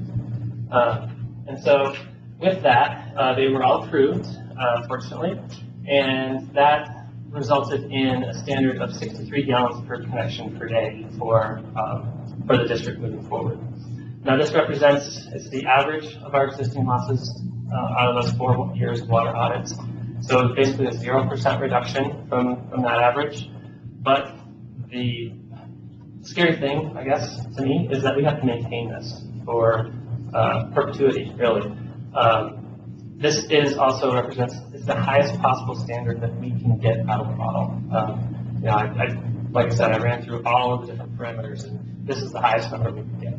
And so with that, they were all approved, fortunately, and that resulted in a standard of 63 gallons per connection per day for the district moving forward. Now this represents, it's the average of our existing losses out of those 4 years of water audits. So basically a 0% reduction from that average. But the scary thing, I guess, to me, is that we have to maintain this for perpetuity, really. This is also represents, it's the highest possible standard that we can get out of the model. You know, like I said, I ran through all of the different parameters, and this is the highest number we can get.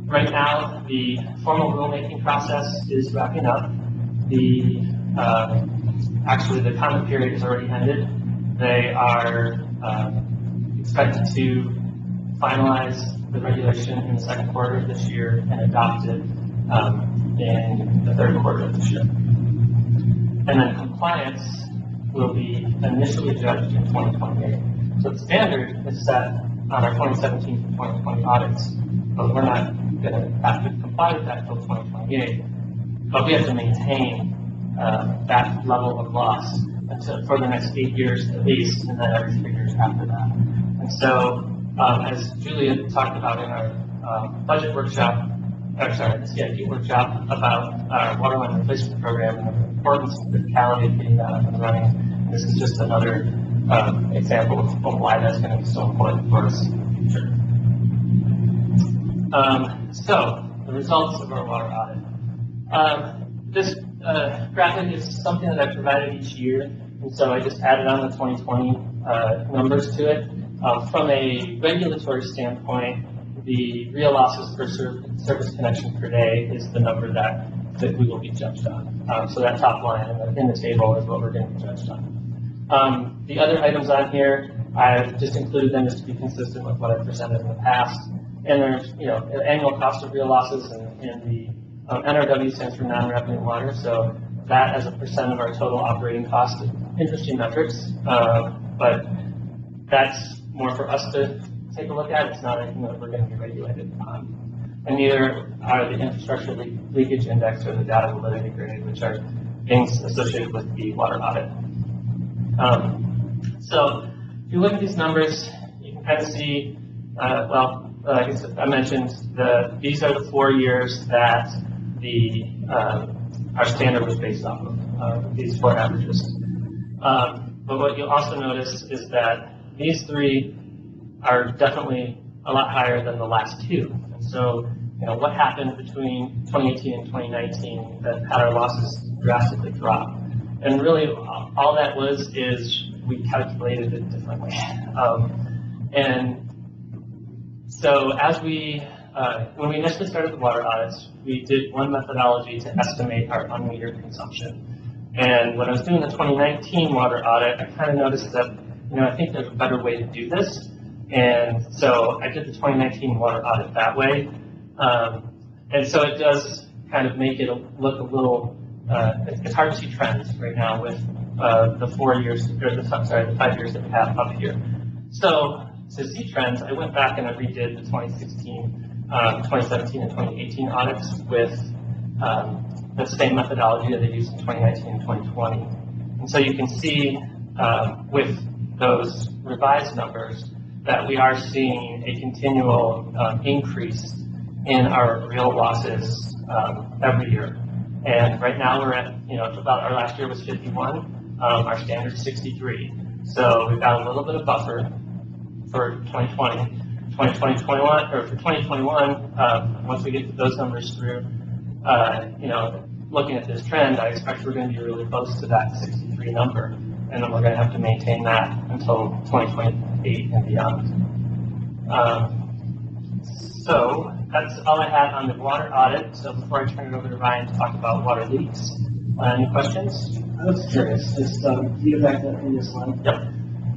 Right now, the formal rulemaking process is wrapping up. Actually, the comment period has already ended. They are expected to finalize the regulation in the 2nd quarter of this year and adopt it in the 3rd quarter of this year. And then compliance will be initially judged in 2028. So the standard is set on our 2017 to 2020 audits, but we're not going to have to comply with that until 2028. But we have to maintain that level of loss for the next 8 years at least, and then every 3 years after that. And so, as Julia talked about in our budget workshop, the CIP workshop, about our water line replacement program and the importance and criticality of getting that up and running, this is just another example of why that's going to be so important for us in the future. So, the results of our water audit. This graphic is something that I provided each year, and so I just added on the 2020 numbers to it. From a regulatory standpoint, the real losses per service connection per day is the number that we will be judged on. So that top line in the table is what we're going to be judged on. The other items on here, I've just included them just to be consistent with what I've presented in the past. And there's, annual cost of real losses, and the NRW stands for non-revenue water. So that as a percent of our total operating cost. Interesting metrics, but that's more for us to take a look at. It's not anything that we're going to be regulated on. And neither are the infrastructure leakage index or the data validity grade, which are things associated with the water audit. So if you look at these numbers, you can kind of see, I guess I mentioned these are the 4 years that our standard was based off of, these 4 averages. But what you'll also notice is that these 3 are definitely a lot higher than the last 2. And so, what happened between 2018 and 2019 that had our losses drastically drop? And really, all that is we calculated it differently. And so as when we initially started the water audits, we did one methodology to estimate our unmetered consumption. And when I was doing the 2019 water audit, I kind of noticed that, I think there's a better way to do this. And so I did the 2019 water audit that way. And so it does kind of make it look a little, it's hard to see trends right now with the 4 years, or the 5 years that we have up here. So to see trends, I went back and I redid the 2016, 2017, and 2018 audits with the same methodology that they used in 2019 and 2020. And so you can see with those revised numbers that we are seeing a continual increase in our real losses every year. And right now we're at, about our last year was 51, our standard 63. So we've got a little bit of buffer for 2020. 2021, or for 2021, once we get those numbers through, looking at this trend, I expect we're going to be really close to that 63 number, and then we're going to have to maintain that until 2028 and beyond. So that's all I had on the water audit. So before I turn it over to Ryan to talk about water leaks, any questions? I was curious, just get back to that previous slide. Yep.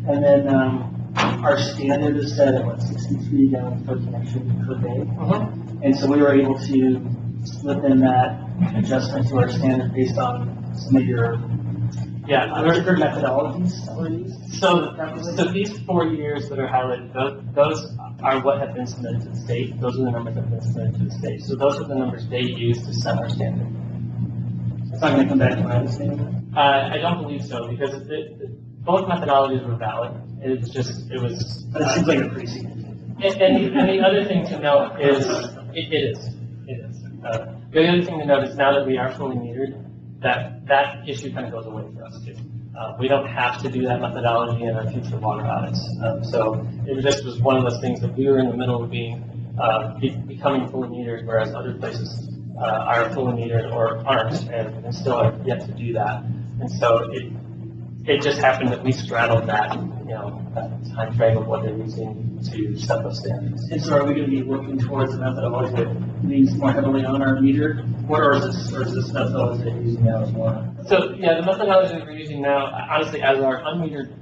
And then our standard is set at 63 gallons per connection per day. And so we were able to within that adjustment to our standard based on some of your different methodologies that were used. So these 4 years that are highlighted, those are what have been submitted to the state. Those are the numbers that have been submitted to the state. So those are the numbers they use to set our standard. It's not going to come back to my understanding? I don't believe so, because both methodologies were valid. But it seems like a pretty significant. And the other thing to note is, it is. The other thing to note is now that we are fully metered, that issue kind of goes away for us too. We don't have to do that methodology in our future water audits. So it just was one of those things that we were in the middle of becoming fully metered, whereas other places are fully metered or aren't, and still are yet to do that. And so it just happened that we straddled that, that time frame of what they're using to set those standards. And so are we going to be working towards a methodology that leans more heavily on our meter? Or is this methodology that you're using now as well? So yeah, the methodology that we're using now, honestly, as our unmetered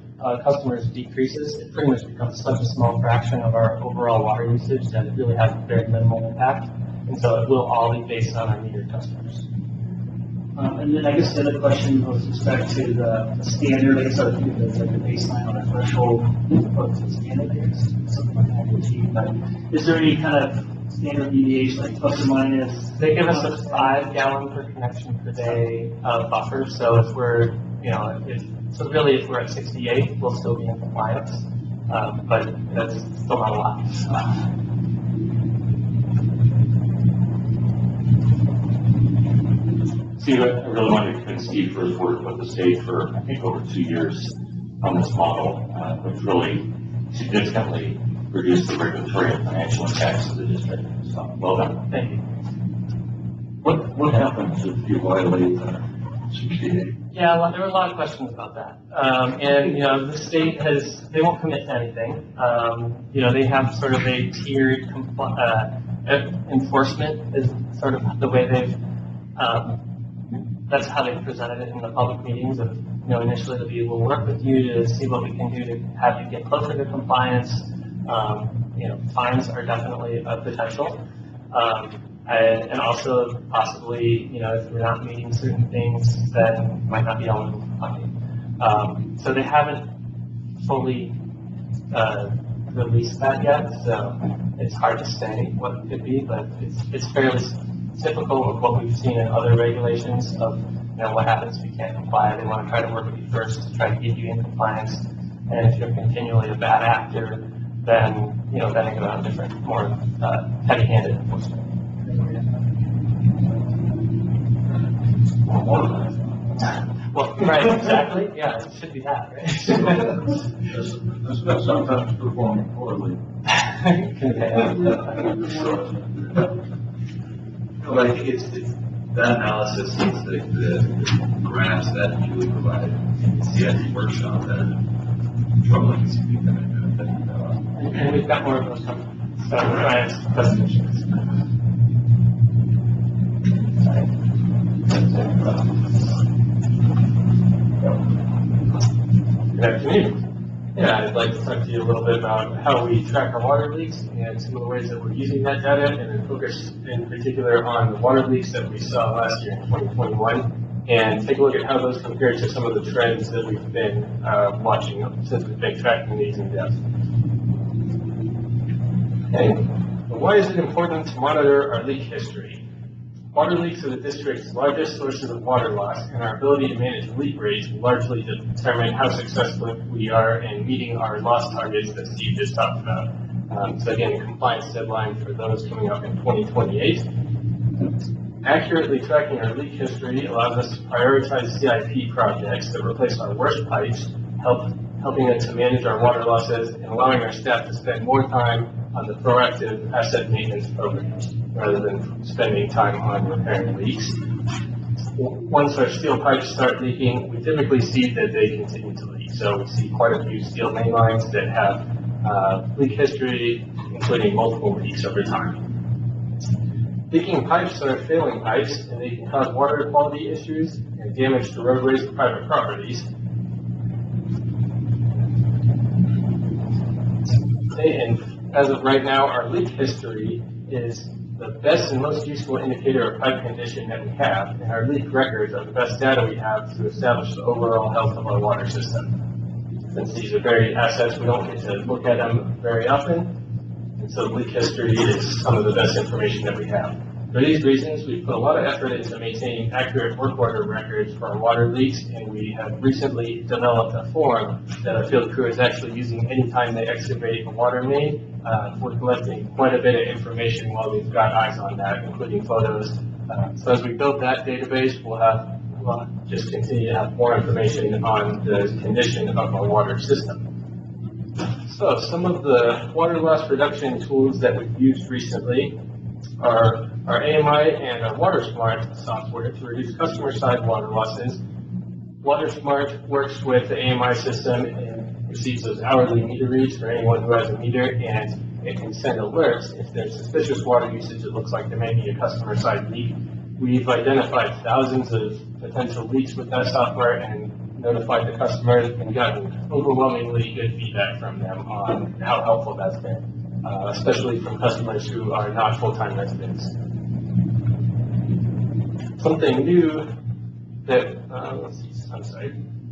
customers decreases, it pretty much becomes such a small fraction of our overall water usage that it really has very minimal impact. And so it will all be based on our metered customers. And then I guess the other question with respect to the standard, I guess I would think that's like the baseline or the threshold for the standard, I guess, something like that to achieve. But is there any kind of standard deviation, like plus or minus? They give us a 5 gallon per connection per day buffer. So if we're, if we're at 68, we'll still be in compliance. But that's still not a lot. Steve, I really wanted to commend Steve for his work with the state for, I think, over 2 years on this model, which really significantly reduced the regulatory and financial impacts of the district. So, well done. Thank you. What happens if you violate 68? Yeah, well, there were a lot of questions about that. And the state they won't commit to anything. They have sort of a tiered enforcement is sort of the way they've, that's how they presented it in the public meetings of, initially the view, we'll work with you to see what we can do to have you get closer to compliance. Fines are definitely a potential. And also possibly, you know, if we're not meeting certain things, then we might not be eligible for funding. So they haven't fully released that yet, so it's hard to say what it could be, but it's fairly typical of what we've seen in other regulations of, you know, what happens if you can't comply. They want to try to work with you first to try to get you in compliance. And if you're continually a bad actor, then, you know, then they go on different, more heavy-handed enforcement. Well, right, exactly. Yeah, it should be that, right? That's sometimes performing poorly. Well, I think it's that analysis is the graphs that Julie provided in the CIP workshop that troubling to me that And we've got more of those coming. So we're trying to presentations. Good afternoon. Yeah, I'd like to talk to you a little bit about how we track our water leaks and some of the ways that we're using that data, and then focus in particular on the water leaks that we saw last year in 2021, and take a look at how those compare to some of the trends that we've been watching since we've been tracking these in depth. Okay, but why is it important to monitor our leak history? Water leaks are the district's largest sources of water loss, and our ability to manage leak rates will largely determine how successful we are in meeting our loss targets that Steve just talked about. So again, a compliance deadline for those coming up in 2028. Accurately tracking our leak history allows us to prioritize CIP projects that replace our worst pipes, helping us to manage our water losses, and allowing our staff to spend more time on the proactive asset maintenance programs rather than spending time on repairing leaks. Once our steel pipes start leaking, we typically see that they continue to leak. So we see quite a few steel main lines that have leak history, including multiple leaks over time. Leaking pipes are failing pipes, and they can cause water quality issues and damage to roadways and private properties. And as of right now, our leak history is the best and most useful indicator of pipe condition that we have, and our leak records are the best data we have to establish the overall health of our water system. Since these are buried assets, we don't get to look at them very often, and so leak history is some of the best information that we have. For these reasons, we've put a lot of effort into maintaining accurate work order records for our water leaks, and we have recently developed a form that our field crew is actually using anytime they excavate a water main. We're collecting quite a bit of information while we've got eyes on that, including photos. So as we build that database, we'll just continue to have more information on the condition of our water system. So some of the water loss reduction tools that we've used recently are our AMI and our WaterSmart software to reduce customer-side water losses. WaterSmart works with the AMI system and receives those hourly meter reads for anyone who has a meter, and it can send alerts if there's suspicious water usage. It looks like there may be a customer-side leak. We've identified thousands of potential leaks with that software and notified the customers and gotten overwhelmingly good feedback from them on how helpful that's been, especially from customers who are not full-time residents. Something new that,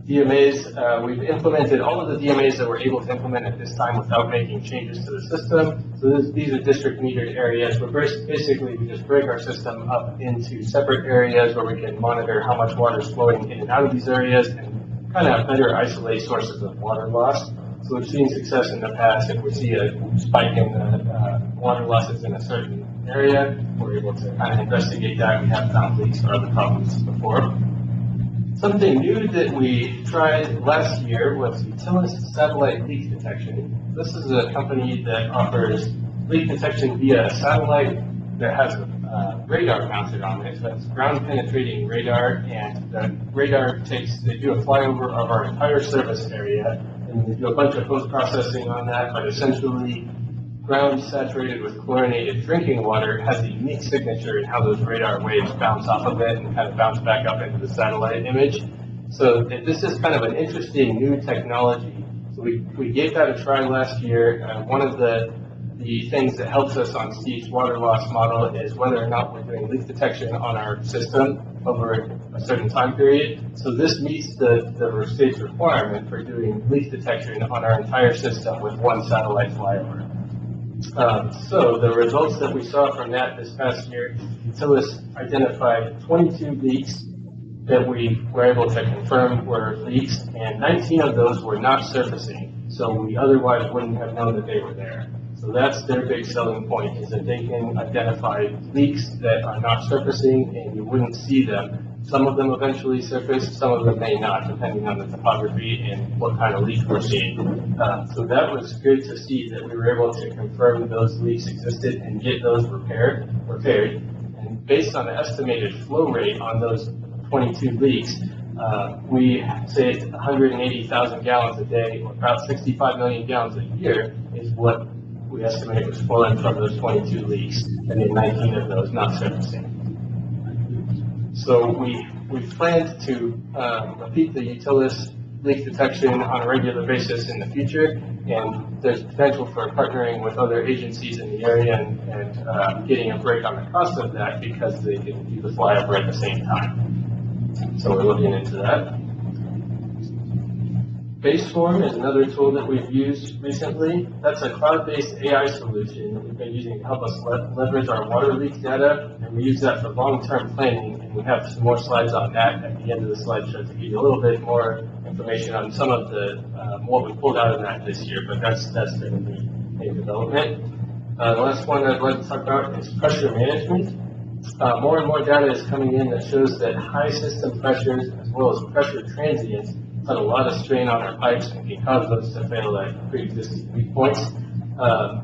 DMAs, we've implemented all of the DMAs that we're able to implement at this time without making changes to the system. So these are district metered areas where basically we just break our system up into separate areas where we can monitor how much water is flowing in and out of these areas and kind of better isolate sources of water loss. So we've seen success in the past. If we see a spike in the water losses in a certain area, we're able to kind of investigate that. We have found leaks or other problems before. Something new that we tried last year was Utilis satellite leak detection. This is a company that offers leak detection via a satellite that has a radar mounted on it. So it's ground penetrating radar, and the radar they do a flyover of our entire service area, and they do a bunch of post-processing on that, but essentially ground saturated with chlorinated drinking water has a unique signature in how those radar waves bounce off of it and kind of bounce back up into the satellite image. So this is kind of an interesting new technology. So we gave that a try last year. One of the the things that helps us on Steve's water loss model is whether or not we're doing leak detection on our system over a certain time period. So this meets the state's requirement for doing leak detection on our entire system with one satellite flyover. So the results that we saw from that this past year, Utilis identified 22 leaks that we were able to confirm were leaks, and 19 of those were not surfacing, so we otherwise wouldn't have known that they were there. So that's their big selling point, is that they can identify leaks that are not surfacing and you wouldn't see them. Some of them eventually surface, some of them may not, depending on the topography and what kind of leak we're seeing. So that was good to see that we were able to confirm those leaks existed and get those repaired. And based on the estimated flow rate on those 22 leaks, we saved 180,000 gallons a day, or about 65 million gallons a year, is what we estimate was flowing from those 22 leaks, and then 19 of those not surfacing. So we planned to repeat the Utilis leak detection on a regular basis in the future, and there's potential for partnering with other agencies in the area and getting a break on the cost of that because they can do the flyover at the same time. So we're looking into that. Baseform is another tool that we've used recently. That's a cloud-based AI solution that we've been using to help us leverage our water leak data, and we use that for long-term planning, and we have some more slides on that at the end of the slideshow to give you a little bit more information on some of the what we pulled out of that this year, but that's going to be in development. The last one I'd like to talk about is pressure management. More and more data is coming in that shows that high system pressures as well as pressure transients put a lot of strain on our pipes and can cause those to fail at pre-existing weak points.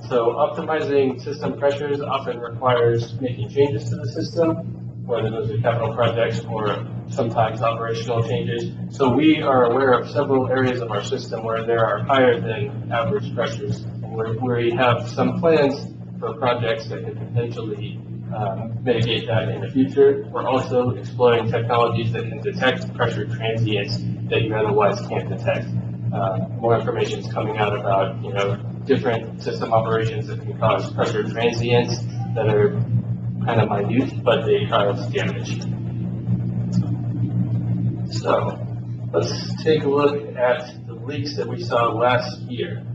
So optimizing system pressures often requires making changes to the system, whether those are capital projects or sometimes operational changes. So we are aware of several areas of our system where there are higher than average pressures, and where we have some plans for projects that could potentially mitigate that in the future. We're also exploring technologies that can detect pressure transients that you otherwise can't detect. More information is coming out about, different system operations that can cause pressure transients that are kind of minute, but they cause damage. So let's take a look at the leaks that we saw last year.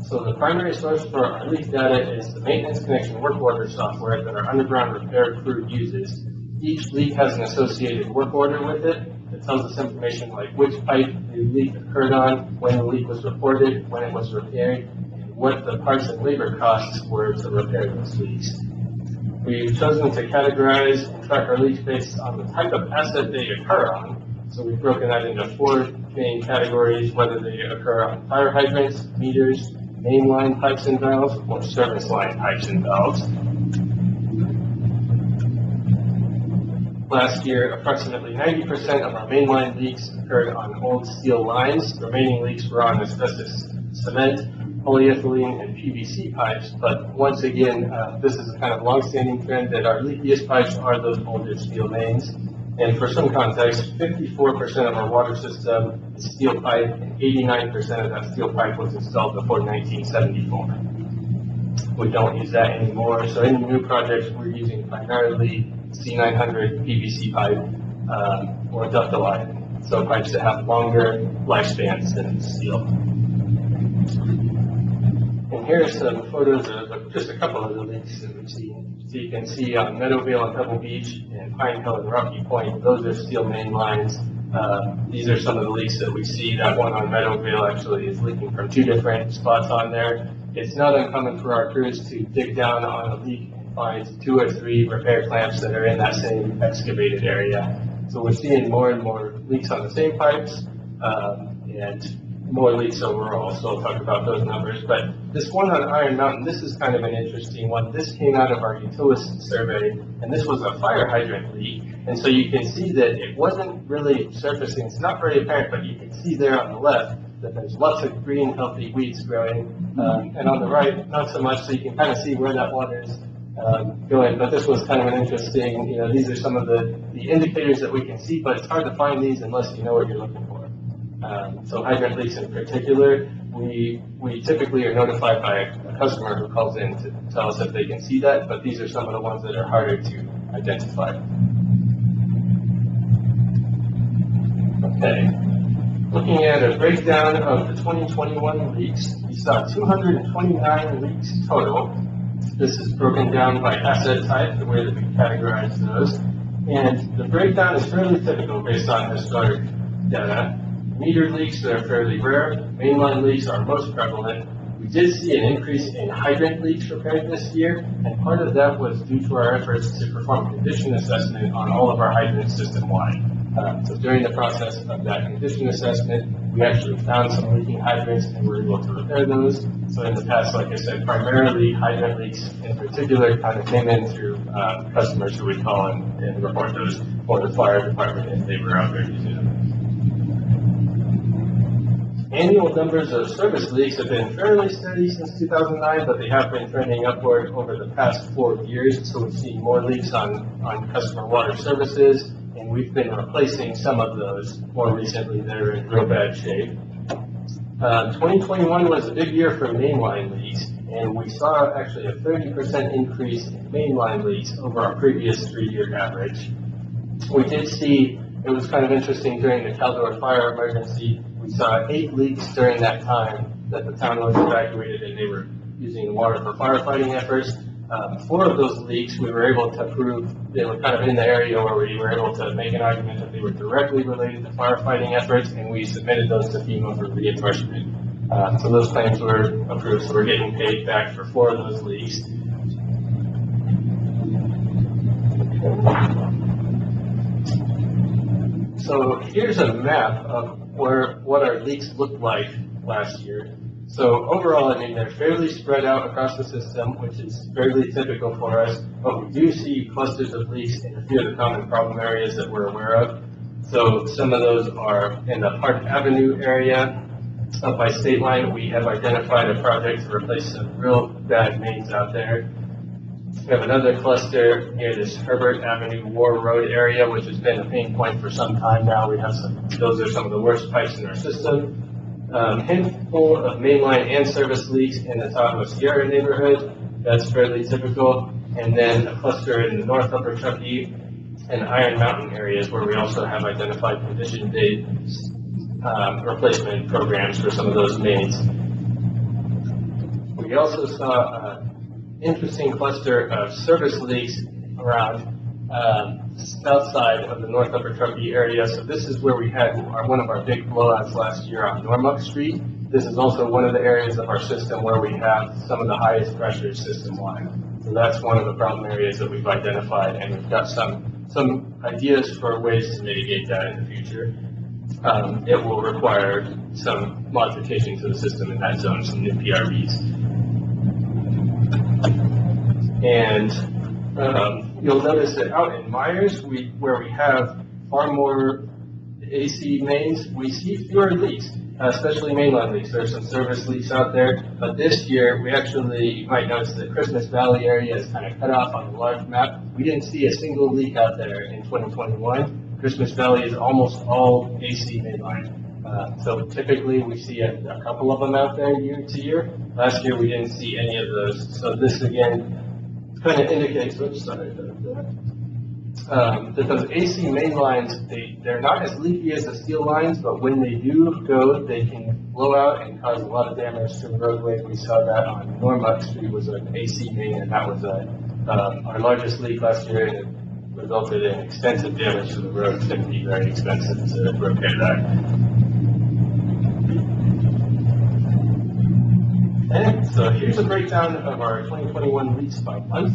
So the primary source for our leak data is the maintenance connection work order software that our underground repair crew uses. Each leak has an associated work order with it that tells us information like which pipe the leak occurred on, when the leak was reported, when it was repaired, and what the parts and labor costs were to repair those leaks. We've chosen to categorize and track our leaks based on the type of asset they occur on. So we've broken that into 4 main categories, whether they occur on fire hydrants, meters, mainline pipes and valves, or service line pipes and valves. Last year, approximately 90% of our mainline leaks occurred on old steel lines. The remaining leaks were on asbestos cement, polyethylene, and PVC pipes. But once again, this is a kind of long-standing trend that our leakiest pipes are those older steel mains. And for some context, 54% of our water system is steel pipe, and 89% of that steel pipe was installed before 1974. We don't use that anymore, so any new projects we're using primarily C900 PVC pipe or ductile iron, so pipes that have longer lifespans than steel. And here are some photos of just a couple of the leaks that we've seen. So you can see on Meadowvale and Pebble Beach and Pine Hill and Rocky Point, those are steel main lines. These are some of the leaks that we see. That one on Meadowvale actually is leaking from 2 different spots on there. It's not uncommon for our crews to dig down on a leak and find 2 or 3 repair clamps that are in that same excavated area. So we're seeing more and more leaks on the same pipes and more leaks overall, so I'll talk about those numbers. But this one on Iron Mountain, this is kind of an interesting one. This came out of our Utilis survey, and this was a fire hydrant leak. And so you can see that it wasn't really surfacing. It's not very apparent, but you can see there on the left that there's lots of green, healthy weeds growing. And on the right, not so much, so you can kind of see where that water is going. But this was kind of an interesting, these are some of the indicators that we can see, but it's hard to find these unless you know what you're looking for. So hydrant leaks in particular, we typically are notified by a customer who calls in to tell us if they can see that, but these are some of the ones that are harder to identify. Okay. Looking at a breakdown of the 2021 leaks, we saw 229 leaks total. This is broken down by asset type, the way that we categorize those. And the breakdown is fairly typical based on historic data. Meter leaks are fairly rare. Mainline leaks are most prevalent. We did see an increase in hydrant leaks repaired this year, and part of that was due to our efforts to perform condition assessment on all of our hydrants system-wide. So during the process of that condition assessment, we actually found some leaking hydrants and were able to repair those. So in the past, like I said, primarily hydrant leaks in particular kind of came in through customers who would call and report those for the fire department if they were out there using them. Annual numbers of service leaks have been fairly steady since 2009, but they have been trending upward over the past 4 years. So we've seen more leaks on customer water services, and we've been replacing some of those more recently. They're in real bad shape. 2021 was a big year for mainline leaks, and we saw actually a 30% increase in mainline leaks over our previous 3-year average. We did see, it was kind of interesting during the Caldor fire emergency, we saw 8 leaks during that time that the town was evacuated and they were using water for firefighting efforts. 4 of those leaks we were able to prove they were kind of in the area where we were able to make an argument that they were directly related to firefighting efforts, and we submitted those to FEMA for reimbursement. So those claims were approved, so we're getting paid back for 4 of those leaks. So here's a map of what our leaks looked like last year. So overall, I mean, they're fairly spread out across the system, which is fairly typical for us, but we do see clusters of leaks in a few of the common problem areas that we're aware of. So some of those are in the Park Avenue area. Up by State Line, we have identified a project to replace some real bad mains out there. We have another cluster near this Herbert Avenue War Road area, which has been a pain point for some time now. We have those are some of the worst pipes in our system. Handful of mainline and service leaks in the Tahoe Sierra neighborhood. That's fairly typical. And then a cluster in the North Upper Truckee and Iron Mountain areas where we also have identified condition-based replacement programs for some of those mains. We also saw an interesting cluster of service leaks around south side of the North Upper Truckee area. So this is where we had one of our big blowouts last year on Normuck Street. This is also one of the areas of our system where we have some of the highest pressure system-wide. So that's one of the problem areas that we've identified, and we've got some ideas for ways to mitigate that in the future. It will require some modification to the system in that zone, some new PRVs. And you'll notice that out in Myers, where we have far more AC mains, we see fewer leaks, especially mainline leaks. There are some service leaks out there, but this year you might notice the Christmas Valley area is kind of cut off on the large map. We didn't see a single leak out there in 2021. Christmas Valley is almost all AC mainline. So typically we see a couple of them out there year to year. Last year we didn't see any of those. So this again kind of indicates, that those AC main lines, they're not as leaky as the steel lines, but when they do go, they can blow out and cause a lot of damage to the roadway. We saw that on Normuck Street was an AC main, and that was our largest leak last year, and it resulted in extensive damage to the road. It's going to be very expensive to repair that. And so here's a breakdown of our 2021 leaks by month.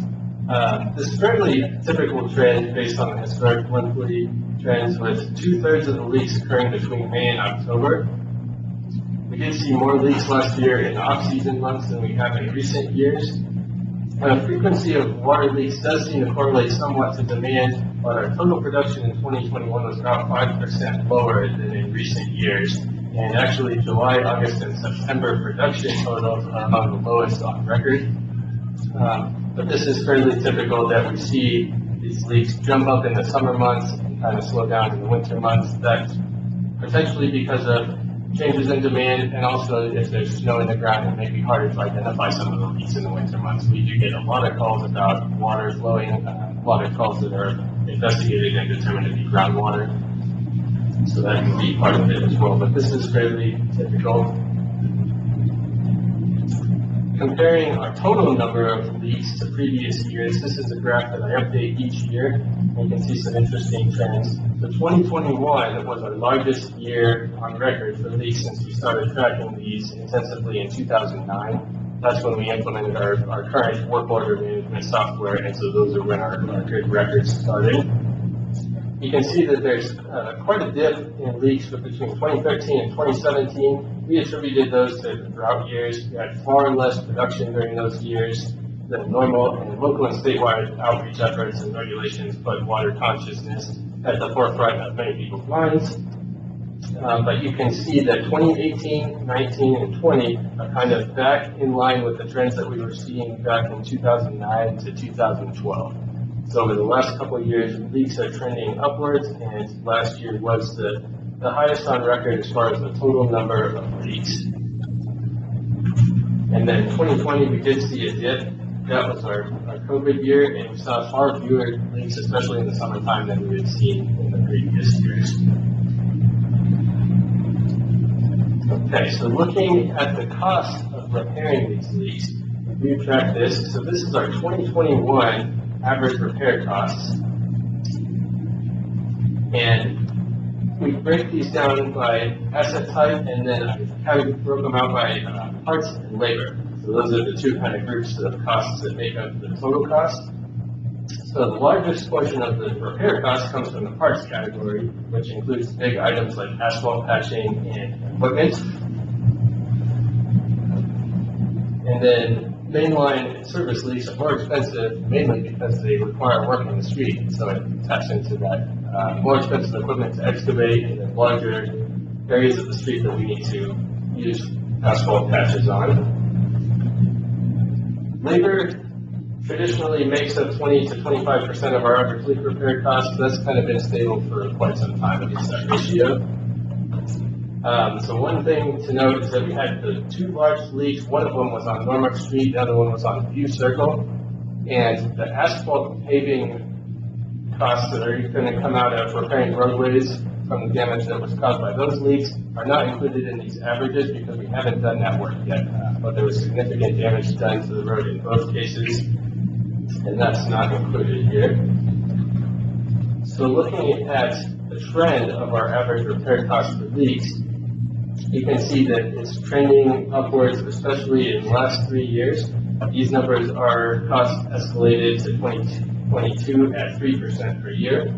This is fairly typical trend based on the historic monthly trends, with 2/3 of the leaks occurring between May and October. We did see more leaks last year in off-season months than we have in recent years. Frequency of water leaks does seem to correlate somewhat to demand, but our total production in 2021 was about 5% lower than in recent years. And actually, July, August, and September production totals are among the lowest on record. But this is fairly typical that we see these leaks jump up in the summer months and kind of slow down in the winter months. That's potentially because of changes in demand, and also if there's snow in the ground, it may be harder to identify some of the leaks in the winter months. We do get a lot of calls about water flowing, a lot of calls that are investigated and determined to be groundwater. So that can be part of it as well, but this is fairly typical. Comparing our total number of leaks to previous years, this is a graph that I update each year. You can see some interesting trends. So 2021 was our largest year on record for leaks since we started tracking these intensively in 2009. That's when we implemented our current work order management software, and so those are when our good records started. You can see that there's quite a dip in leaks between 2013 and 2017. We attributed those to the drought years. We had far less production during those years than normal, and local and statewide outreach efforts and regulations put water consciousness at the forefront of many people's minds. But you can see that 2018, 19, and 20 are kind of back in line with the trends that we were seeing back in 2009 to 2012. So over the last couple of years, leaks are trending upwards, and last year was the highest on record as far as the total number of leaks. And then 2020, we did see a dip. That was our COVID year, and we saw far fewer leaks, especially in the summertime, than we had seen in the previous years. Okay, so looking at the cost of repairing these leaks, we track this. So this is our 2021 average repair costs. And we break these down by asset type, and then I broke them out by parts and labor. So those are the two kind of groups of costs that make up the total cost. So the largest portion of the repair cost comes from the parts category, which includes big items like asphalt patching and equipment. And then mainline and service leaks are more expensive, mainly because they require work on the street. So it taps into that more expensive equipment to excavate, and then larger areas of the street that we need to use asphalt patches on. Labor traditionally makes up 20 to 25% of our average leak repair costs. That's kind of been stable for quite some time, at least that ratio. So one thing to note is that we had the two large leaks. One of them was on Normark Street, the other one was on View Circle. And the asphalt paving costs that are going to come out of repairing roadways from the damage that was caused by those leaks are not included in these averages because we haven't done that work yet. But there was significant damage done to the road in both cases, and that's not included here. So looking at the trend of our average repair cost for leaks, you can see that it's trending upwards, especially in the last 3 years. These numbers are cost escalated to 2022 at 3% per year.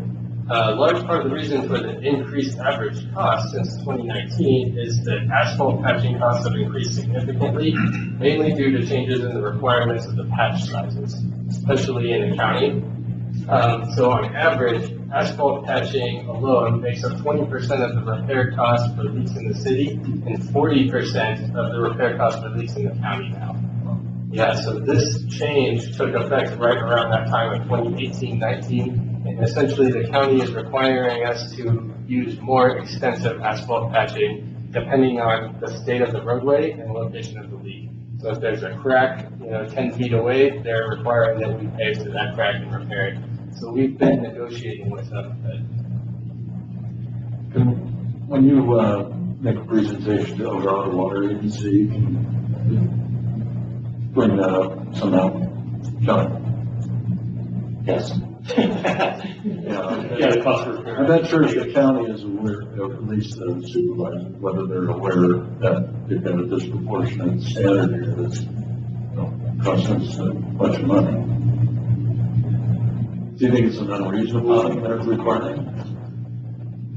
A large part of the reason for the increased average cost since 2019 is that asphalt patching costs have increased significantly, mainly due to changes in the requirements of the patch sizes, especially in the county. So on average, asphalt patching alone makes up 20% of the repair cost for leaks in the city and 40% of the repair cost for leaks in the county now. Yeah, so this change took effect right around that time of 2018-19, and essentially the county is requiring us to use more extensive asphalt patching depending on the state of the roadway and location of the leak. So if there's a crack, 10 feet away, they're requiring that we pave to that crack and repair it. So we've been negotiating with them. When you make a presentation to Dorado Water Agency, you can bring that up somehow. John? Yes. Yeah, the cost of repair. I'm not sure if the county is aware, or at least the supervisor, whether they're aware that they've got a disproportionate standard here that's costing us a bunch of money. Do you think it's an unreasonable requirement?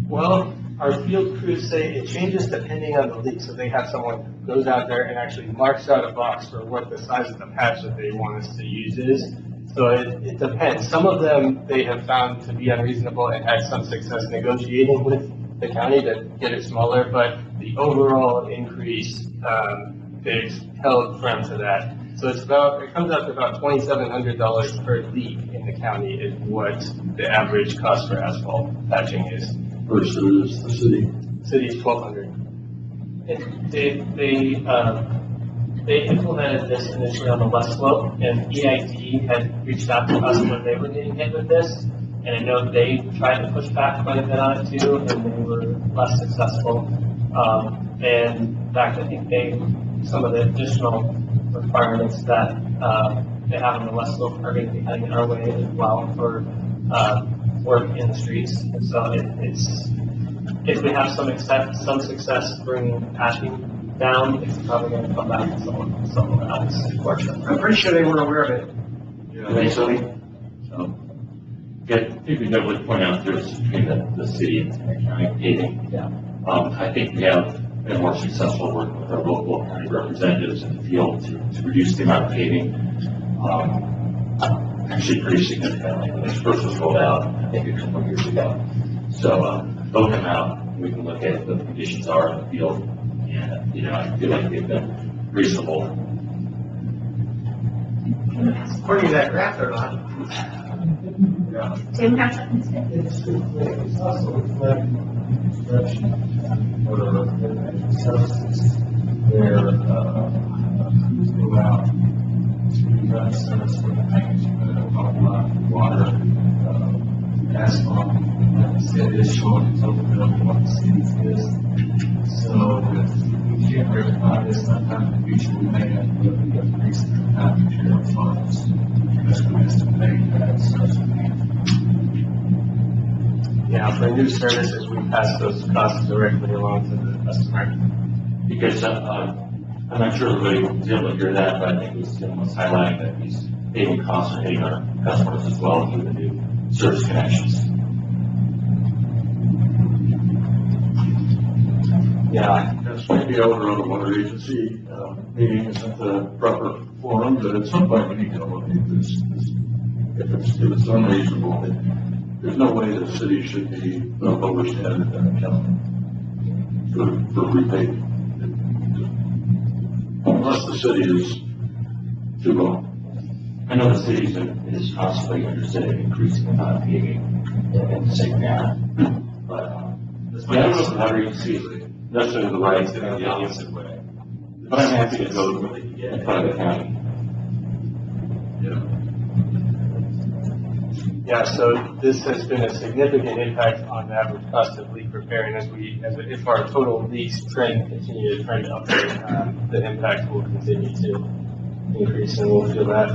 Well, our field crews say it changes depending on the leak. So they have someone who goes out there and actually marks out a box for what the size of the patch that they want us to use is. So it depends. Some of them they have found to be unreasonable and had some success negotiating with the county to get it smaller, but the overall increase, they've held firm to that. So it comes out to about $2,700 per leak in the county is what the average cost for asphalt patching is. Versus the city? City's $1,200. They implemented this initially on the west slope, and EID had reached out to us when they were getting hit with this. And I know they tried to push back quite a bit on it too, and they were less successful. And in fact, I think some of the additional requirements that they have on the west slope are going to be heading our way as well for work in the streets. And so if we have some success bringing patching down, it's probably going to come back to someone else, unfortunately. I'm pretty sure they were aware of it. Eventually. Yeah, I think we would point out there's between the city and the county paving. Yeah. I think we have been more successful working with our local county representatives in the field to reduce the amount of paving. Actually pretty significantly when this first was rolled out, I think a couple of years ago. So, they'll come out, we can look at what the conditions are in the field, and, I feel like they've been reasonable. According to that graph, they're not. Tim has something to say. It's also reflecting on construction or services where crews go out to run service for the management of a lot of water, asphalt, like I said, is showing it's over what the cities is. So if we can't verify this, sometime in the future we may have to look at increasing the time material funds. Because we estimate that service. Yeah, for new services, we pass those costs directly along to the customer. Because, I'm not sure everybody was able to hear that, but I think it was Tim was highlighting that these paving costs are hitting our customers as well through the new service connections. Yeah. This may be over on the water agency, meeting isn't the proper forum, but at some point we need to look at this. If it's unreasonable, there's no way the city should be lower standard than the county for repaving. Unless the city is too low. I know the city is constantly interested in increasing the amount of paving in the same manner, but, I don't know if the water agency is necessarily the right, it's going the opposite way. But I'm happy to go in front of the county. Yeah, so this has been a significant impact on the average cost of leak repair, and if our total leaks continue to trend upward, the impact will continue to increase, and we'll feel that.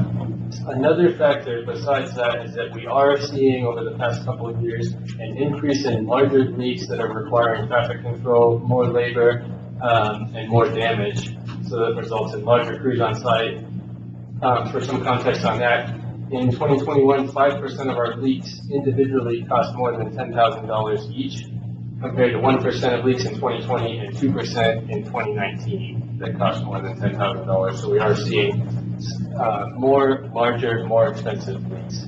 Another factor besides that is that we are seeing over the past couple of years an increase in larger leaks that are requiring traffic control, more labor, and more damage. So that results in larger crews on site. For some context on that, in 2021, 5% of our leaks individually cost more than $10,000 each, compared to 1% of leaks in 2020 and 2% in 2019 that cost more than $10,000. So we are seeing more larger, more expensive leaks.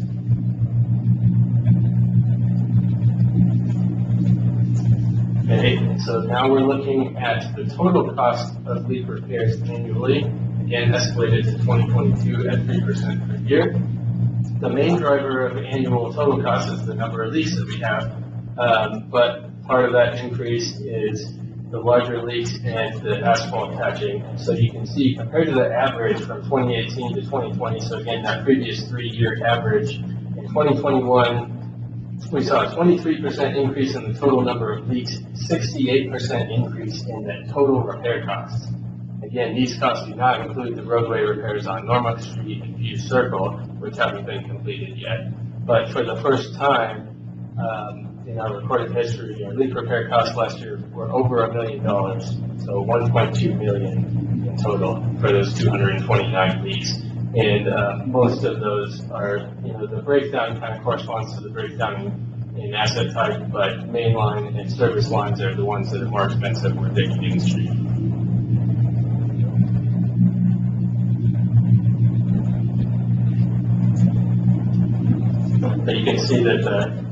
Okay, so now we're looking at the total cost of leak repairs annually, again escalated to 2022 at 3% per year. The main driver of annual total cost is the number of leaks that we have, but part of that increase is the larger leaks and the asphalt patching. So you can see compared to the average from 2018 to 2020, so again, that previous 3-year average, in 2021, we saw a 23% increase in the total number of leaks, 68% increase in the total repair costs. Again, these costs do not include the roadway repairs on Norfolk Street and View Circle, which haven't been completed yet. But for the first time in our recorded history, our leak repair costs last year were over $1 million, so $1.2 million in total for those 229 leaks. And most of those are, the breakdown kind of corresponds to the breakdown in asset type, but mainline and service lines are the ones that are more expensive where they can in the street. But you can see that,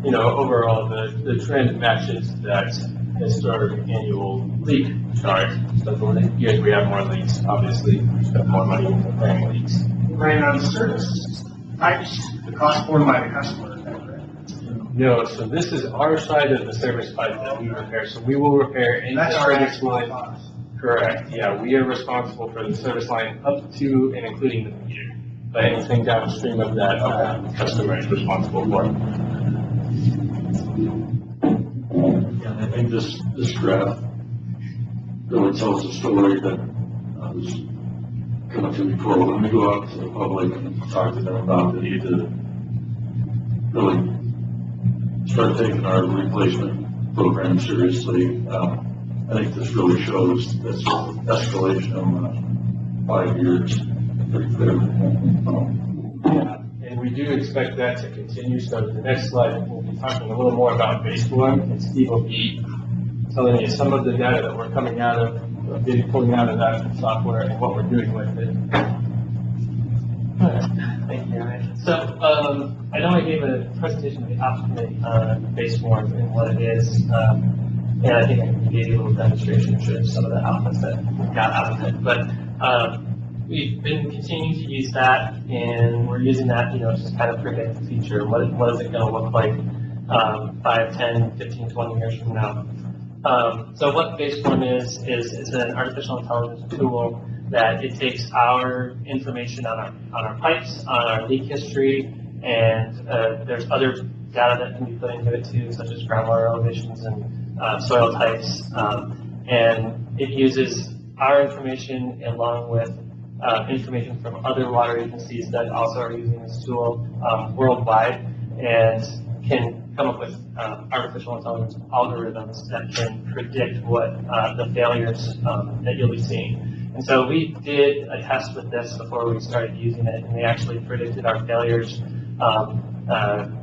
overall, the trend matches that historic annual leak chart. So the years we have more leaks, obviously, we spend more money in repairing leaks. Right on the service pipes, the cost borne by the customer, is that correct? No, so this is our side of the service pipe that we repair. So we will repair any That's our service actual line. cost. Correct, yeah, we are responsible for the service line up to and including the meter. But anything downstream of that, the customer is responsible for. Yeah, I think this graph really tells a story that I was coming to before. When we go out to the public and talk to them about the need to really start taking our replacement program seriously, I think this really shows this escalation over 5 years pretty clearly. Yeah, and we do expect that to continue. So the next slide, we'll be talking a little more about baseline, and Steve will be telling you some of the data that we're pulling out of that software and what we're doing with it. Thank you, Ryan. So, I know I gave a presentation to the ops committee on baseline and what it is. And I think I gave you a little demonstration to show some of the outputs that we got out of it. But we've been continuing to use that, and we're using that, just kind of predict the future. What is it going to look like 5, 10, 15, 20 years from now? So what baseline is it's an artificial intelligence tool that it takes our information on our pipes, on our leak history, and there's other data that can be put into it too, such as groundwater elevations and soil types, and it uses our information along with information from other water agencies that also are using this tool worldwide, and can come up with artificial intelligence algorithms that can predict what the failures that you'll be seeing. And so we did a test with this before we started using it, and we actually predicted our failures.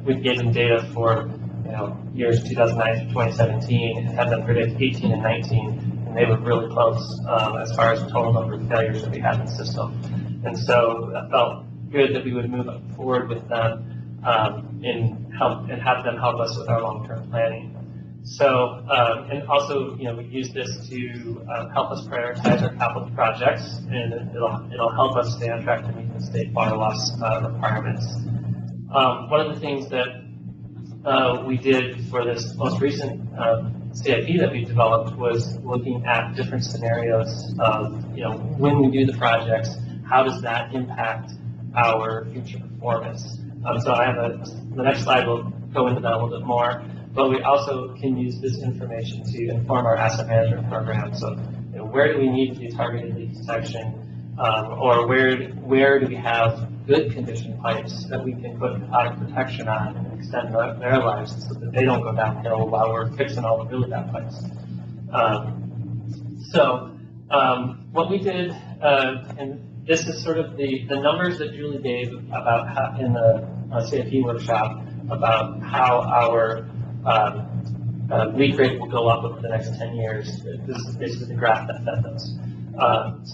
We gave them data for years 2009 to 2017 and had them predict 18 and 19, and they were really close as far as the total number of failures that we had in the system. And so that felt good that we would move forward with them and have them help us with our long-term planning. So, and also, we use this to help us prioritize our capital projects, and it'll help us stay on track to meet the state water loss requirements. One of the things that we did for this most recent CIP that we developed was looking at different scenarios of, when we do the projects, how does that impact our future performance? So I have the next slide will go into that a little bit more, but we also can use this information to inform our asset management program. So, where do we need to do targeted leak detection, or where do we have good condition pipes that we can put product protection on and extend their lives so that they don't go downhill while we're fixing all the really bad pipes. What we did, and this is sort of the numbers that Julie gave about how, in the CIP workshop, about how our leak rate will go up over the next 10 years. This is basically the graph that fed those.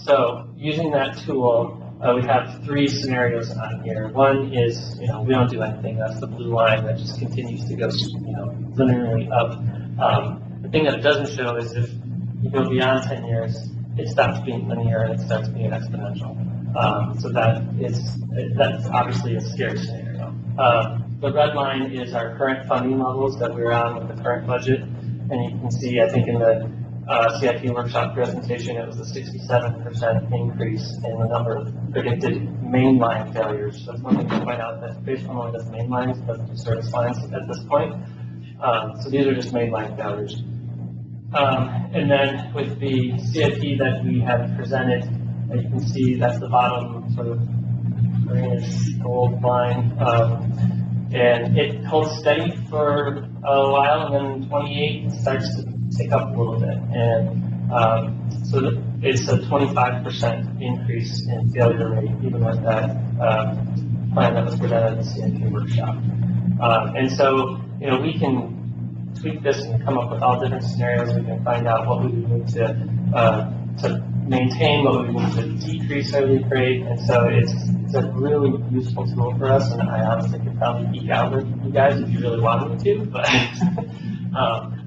So using that tool, we have 3 scenarios on here. One is, we don't do anything. That's the blue line that just continues to go, linearly up. The thing that it doesn't show is if you go beyond 10 years, it stops being linear and it starts being exponential. So that's obviously a scary scenario. The red line is our current funding levels that we're on with the current budget. And you can see, I think in the CIP workshop presentation, it was a 67% increase in the number of predicted mainline failures. So it's one thing to point out that baseline only does main lines, it doesn't do service lines at this point. So these are just mainline failures. And then with the CIP that we have presented, you can see that's the bottom sort of greenish gold line. And it holds steady for a while, and then 28 starts to tick up a little bit. And so it's a 25% increase in failure rate, even with that plan that was presented at the CIP workshop. And so, we can tweak this and come up with all different scenarios. We can find out what we would need to maintain, what we would need to decrease our leak rate. And so it's a really useful tool for us, and I honestly could probably geek out with you guys if you really wanted me to, but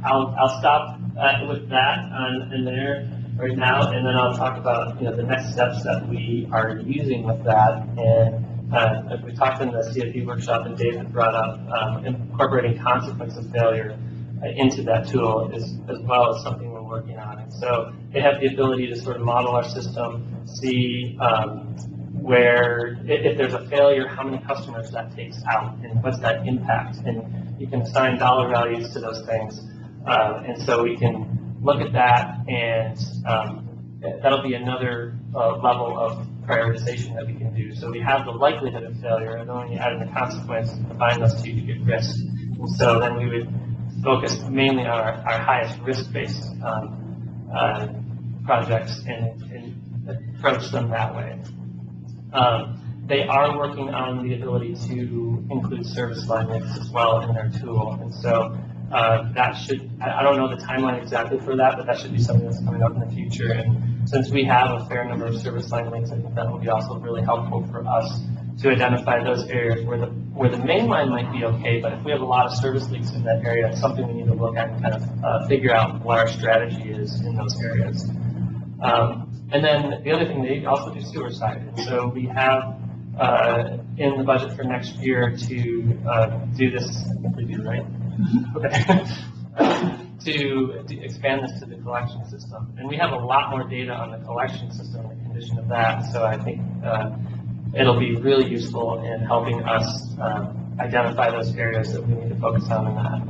I'll stop with that in there right now, and then I'll talk about the next steps that we are using with that. And as we talked in the CIP workshop, and David brought up incorporating consequence of failure into that tool as well as something we're working on. And so they have the ability to sort of model our system, see where, if there's a failure, how many customers that takes out, and what's that impact. And you can assign dollar values to those things. And so we can look at that, and that'll be another level of prioritization that we can do. So we have the likelihood of failure, and then when you add in the consequence, combine those two, you get risk. And so then we would focus mainly on our highest risk-based projects and approach them that way. They are working on the ability to include service line mix as well in their tool. And so that should, I don't know the timeline exactly for that, but that should be something that's coming up in the future. And since we have a fair number of service line links, I think that will be also really helpful for us to identify those areas where the main line might be okay, but if we have a lot of service leaks in that area, it's something we need to look at and kind of figure out what our strategy is in those areas. And then the other thing, they also do sewer side. And so we have in the budget for next year to do this, we do, right? Okay. to expand this to the collection system. And we have a lot more data on the collection system and the condition of that. So I think it'll be really useful in helping us identify those areas that we need to focus on in that.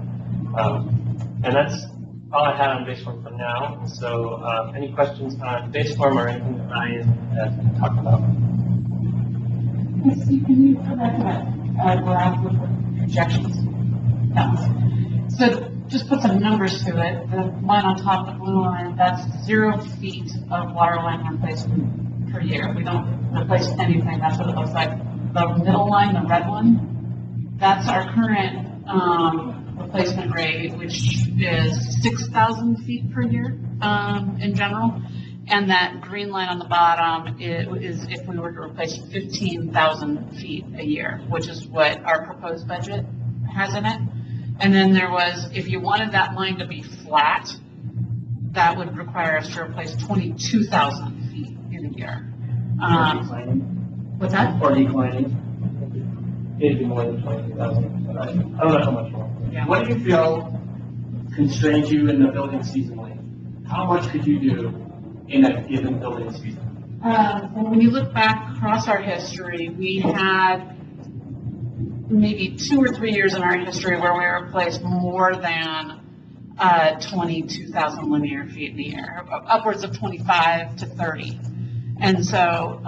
And that's all I had on base form for now. And so any questions on base form or anything that Ryan talked about? Steve, can you go back to that graph with the projections? So just put some numbers to it. The line on top, the blue line, that's 0 feet of water line replacement per year. We don't replace anything. That's what it looks like. The middle line, the red one, that's our current replacement rate, which is 6,000 feet per year in general. And that green line on the bottom is if we were to replace 15,000 feet a year, which is what our proposed budget has in it. And then there was, if you wanted that line to be flat, that would require us to replace 22,000 feet in a year. What's that? Or declining. Maybe more than 22,000. I don't know how much more. Yeah. What do you feel constrains you in the building seasonally? How much could you do in a given building season? When you look back across our history, we had maybe 2 or 3 years in our history where we replaced more than 22,000 linear feet in a year, upwards of 25 to 30. And so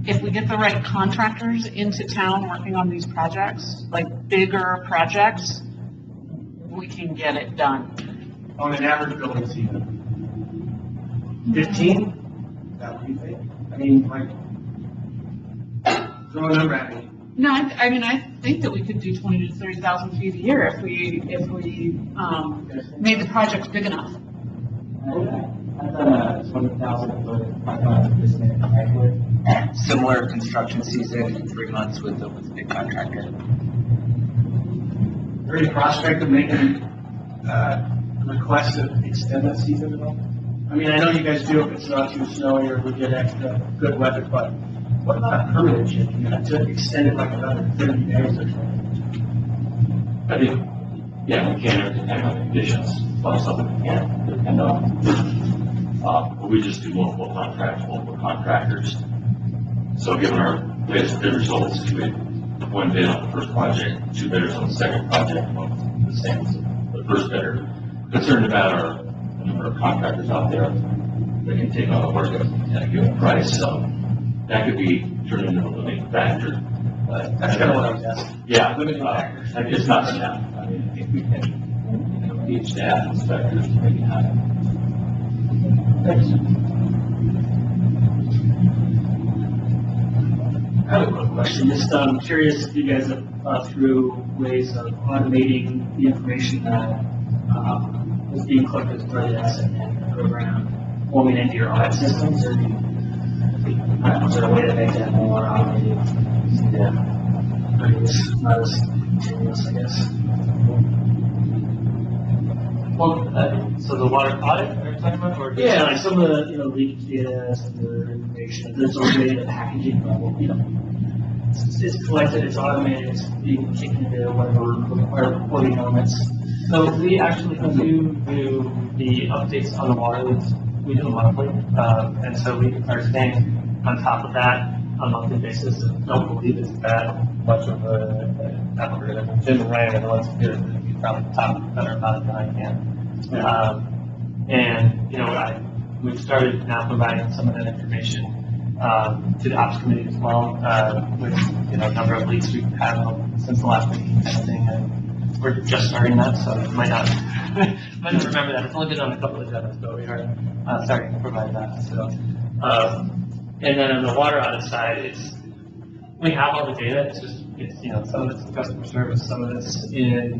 if we get the right contractors into town working on these projects, like bigger projects, we can get it done. On an average building season? 15? Is that what you think? I mean, like, throw a number at me. No, I mean, I think that we could do 20 to 30,000 feet a year if we made the projects big enough. I've done a 20,000 foot pipeline business in Lakewood. Similar construction season in 3 months with a big contractor. Is there any prospect of making requests to extend that season at all? I mean, I know you guys do if it's not too snowy or we get extra good weather, but what about permanent shift? You have to extend it like another 30 days or something. I think, yeah, we can depend on conditions, but something we can't depend on. But we just do multiple contracts, multiple contractors. So given our latest bid results, we had 1 bid on the first project, 2 bidders on the second project, the same as the first bidder. Concerned about our number of contractors out there that can take on the work at a given price. So that could be turned into a limiting factor. That's kind of what I was asking. Yeah, Limiting factors. it's not enough. I mean, I think we can, need staff inspectors to make it happen. Thanks. I have a quick question. Just curious if you guys have thought through ways of automating the information that is being collected as part of the asset management program, forming into your audit systems, or is there a way to make that more automated? Yeah. Not as continuous, I guess. Well, so the water audit are you talking about? Or Yeah, like some of the, leakage data, some of the information, there's a way the packaging level, it's collected, it's automated, it's being kicked into whatever required reporting elements. So we actually do the updates on the water leaks. We do them monthly, and so we are staying on top of that on a monthly basis. I don't believe it's that much of a algorithm. Jim and Ryan are the ones who do it. You probably talk better about it than I can. And we've started now providing some of that information to the ops committee as well, with a number of leaks we've had since the last meeting kind of thing. And we're just starting that, so you might not remember that. It's only been on a couple of agendas, but we are starting to provide that. So, and then on the water audit side, we have all the data. It's some of it's in customer service, some of it's in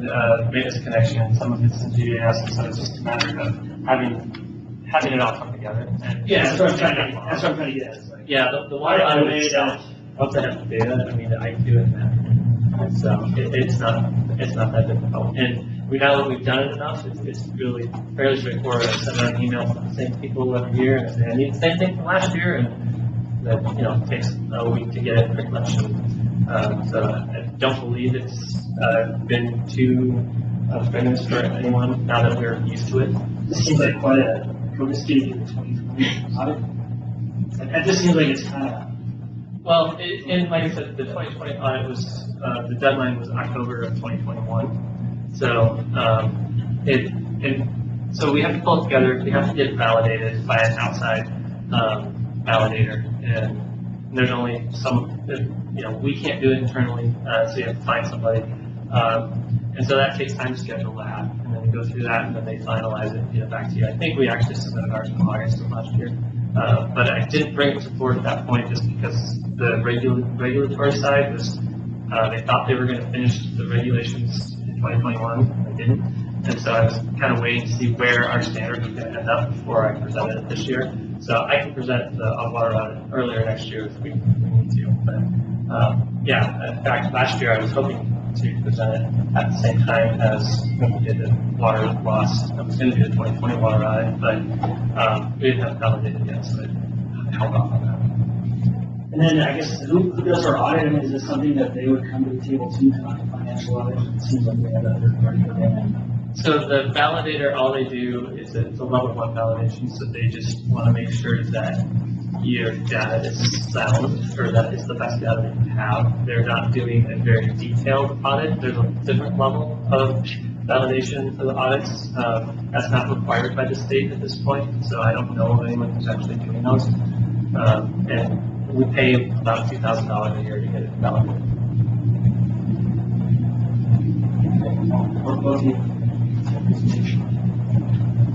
maintenance connection, some of it's in GAS, and so it's just a matter of having it all come together. And that's what I'm trying to get at. Yeah, the water audit itself, once I have the data, I can do it in that. So it's not that difficult. And now that we've done it enough, it's really fairly straightforward. I send out an email to the same people every year and say, I need the same thing from last year, and that, it takes a week to get it pretty much. So I don't believe it's been too strenuous for anyone now that we're used to it. This seems like quite a risky 2020 audit. It just seems like it's kind of. Well, and like I said, the 2020 audit was, the deadline was October of 2021. So, so we have to pull it together. We have to get it validated by an outside validator, and there's only some, we can't do it internally, so you have to find somebody. And so that takes time to schedule that, and then we go through that, and then they finalize it and get it back to you. I think we actually submitted ours in August of last year. But I didn't bring it to board at that point just because the regulatory side was, they thought they were going to finish the regulations in 2021, they didn't. And so I was kind of waiting to see where our standard was going to end up before I presented it this year. So I can present the water audit earlier next year if we need to. But in fact, last year I was hoping to present it at the same time as when we did the water loss. I was going to do the 2020 water audit, but we didn't have it validated yet, so I held off on that. And then I guess who does our audit? Is this something that they would come to the table to conduct a financial audit? It seems like they have a third party for them. So the validator, all they do is it's a level 1 validation, so they just want to make sure that your data is sound, or that it's the best data that you have. They're not doing a very detailed audit. There's a different level of validation for the audits. That's not required by the state at this point, so I don't know of anyone who's actually doing those. And we pay about $2,000 a year to get it validated.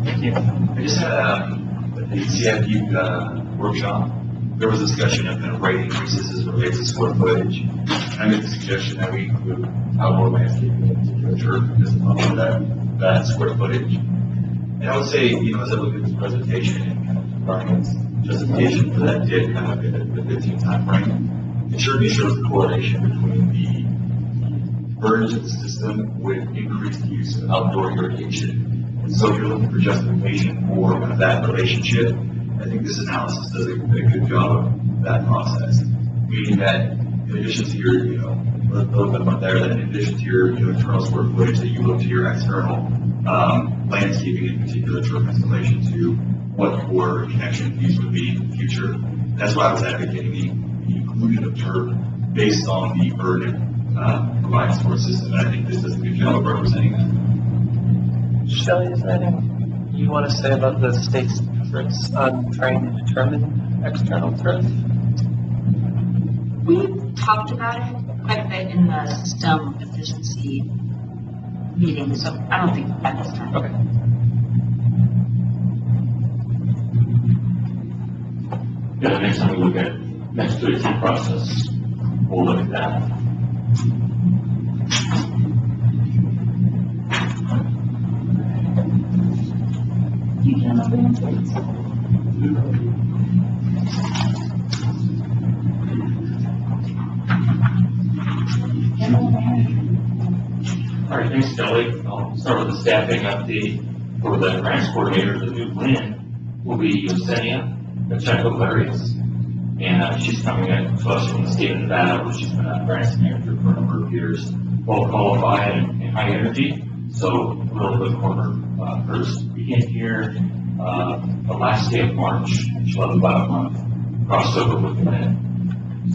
Thank you. I just had the CFU workshop. There was discussion of kind of rate increases as related to square footage. I made the suggestion that we include outdoor landscaping in particular turf as a of that square footage. And I would say, as I look at this presentation and kind of Brian's justification for that did kind of fit the 15 time frame, it certainly shows the correlation between the burdens of the system with increased use of outdoor irrigation. And so if you're looking for justification for kind of that relationship, I think this analysis does a good job of that process. Meaning that in addition to your, a little bit more there, that in addition to your internal square footage, that you look to your external landscaping, in particular turf installation, to what your connection fees would be in the future. That's why I was advocating the inclusion of turf based on the burden provided for a system. And I think this does a good job of representing that. Shelley, is there anything you want to say about the state's efforts on trying to determine external turf? We talked about it quite a bit in the system efficiency meeting, so I don't think at this time. Okay. Yeah, next time we look at next to the process, we'll look at that. You can open it, please. All right, thanks, Kelly. I'll start with the staffing update for the grants coordinator. The new plan will be Yesenia Pacheco Clarius, and she's coming in to us from the state of Nevada, where she's been a grants manager for a number of years, well qualified and high energy. So a little bit corner first. Begin here the last day of March, which was about a month, crossed over with the minute.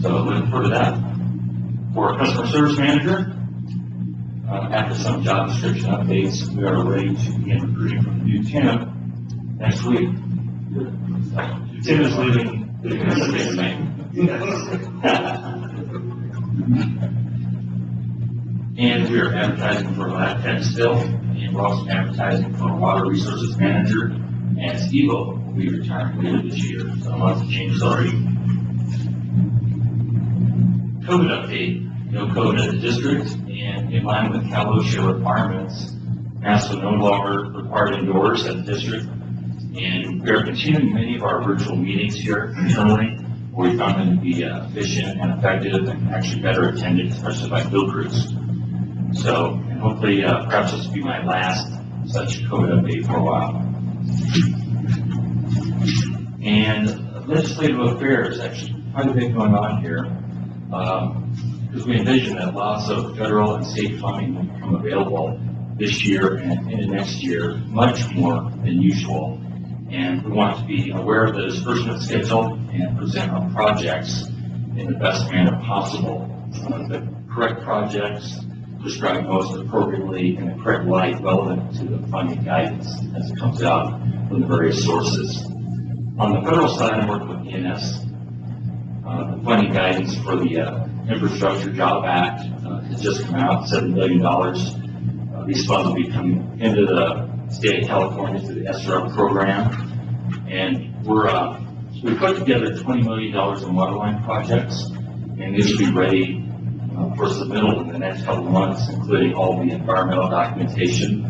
So looking forward to that. For a customer service manager, after some job description updates, we are ready to begin recruiting for the new Tim next week. Tim is leaving in May. And we are advertising for a lab tech still, and we're also advertising for a water resources manager, and Steve will be retiring later this year, so lots of changes already. COVID update, no COVID at the district, and in line with Cal OSHA requirements, masks are no longer required indoors at the district, and we are continuing many of our virtual meetings here internally, where we found them to be efficient and effective and actually better attended, especially by field crews. So, and hopefully, perhaps this will be my last such COVID update for a while. And legislative affairs, actually quite a bit going on here, because we envision that lots of federal and state funding will become available this year and into next year, much more than usual. And we want to be aware of the disbursement schedule and present our projects in the best manner possible. The correct projects described most appropriately in the correct light relevant to the funding guidance as it comes out from the various sources. On the federal side, I'm working with ENS. The funding guidance for the Infrastructure Job Act has just come out, $7 billion. These funds will be coming into the state of California through the SRF program. And we put together $20 million in waterline projects, and these will be ready for submittal in the next couple of months, including all the environmental documentation.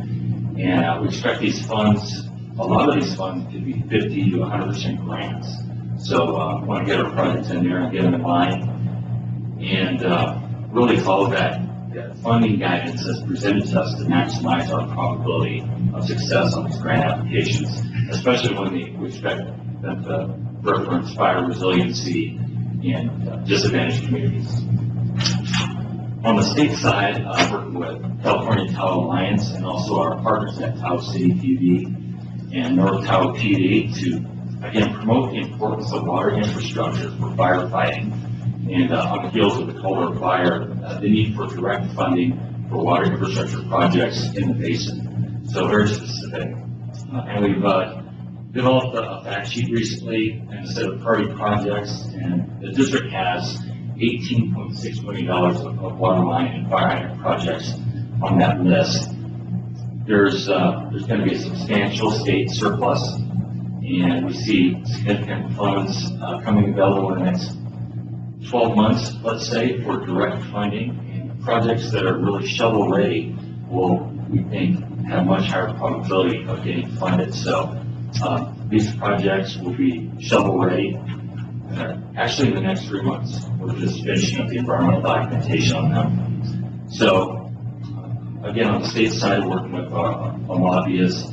And we expect these funds, a lot of these funds, to be 50 to 100% grants. So I want to get our projects in there and get them in line, and really follow that funding guidance that's presented to us to maximize our probability of success on these grant applications, especially when we expect them to reference fire resiliency in disadvantaged communities. On the state side, I'm working with California Tahoe Alliance and also our partners at Tahoe City PD and North Tahoe PD to, again, promote the importance of water infrastructure for firefighting. And on the heels of the Colder fire, the need for direct funding for water infrastructure projects in the basin. So very specific. And we've developed a fact sheet recently and a set of priority projects, and the district has $18.6 million of waterline and fire hydrant projects on that list. There's going to be a substantial state surplus, and we see significant funds coming available in the next 12 months, let's say, for direct funding, and projects that are really shovel ready will, we think, have much higher probability of getting funded. So these projects will be shovel ready actually in the next 3 months. We're just finishing up the environmental documentation on them. So again, on the state side, working with a lobbyist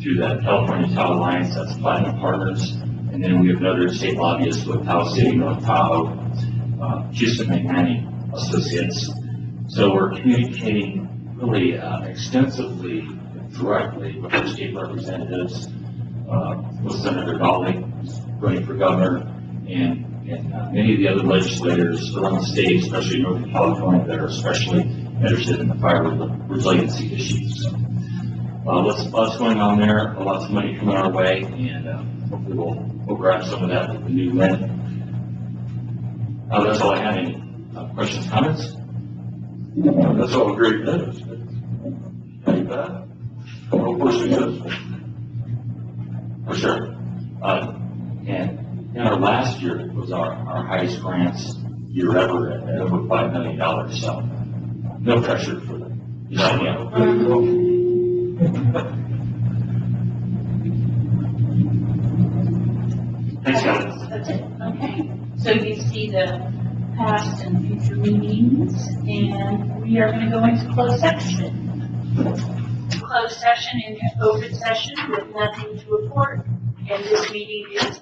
through the California Tahoe Alliance, that's Platinum Partners, and then we have another state lobbyist with Tahoe City, North Tahoe, Houston McManning Associates. So we're communicating really extensively, directly with our state representatives, with Senator Dolly, running for governor, and many of the other legislators around the state, especially in Northern California, that are especially interested in the fire resiliency issues. So, lots going on there, lots of money coming our way, and hopefully we'll grab some of that with the new win. That's all I have. Any questions, comments? That's all great news. Thank you, Pat. Of course it is. For sure. And in our last year, it was our highest grants year ever at over $5 million. So no pressure for them. Thanks, guys. That's it, okay. So you see the past and future meetings, and we are going to go into closed session. Closed session and open session with nothing to report, and this meeting is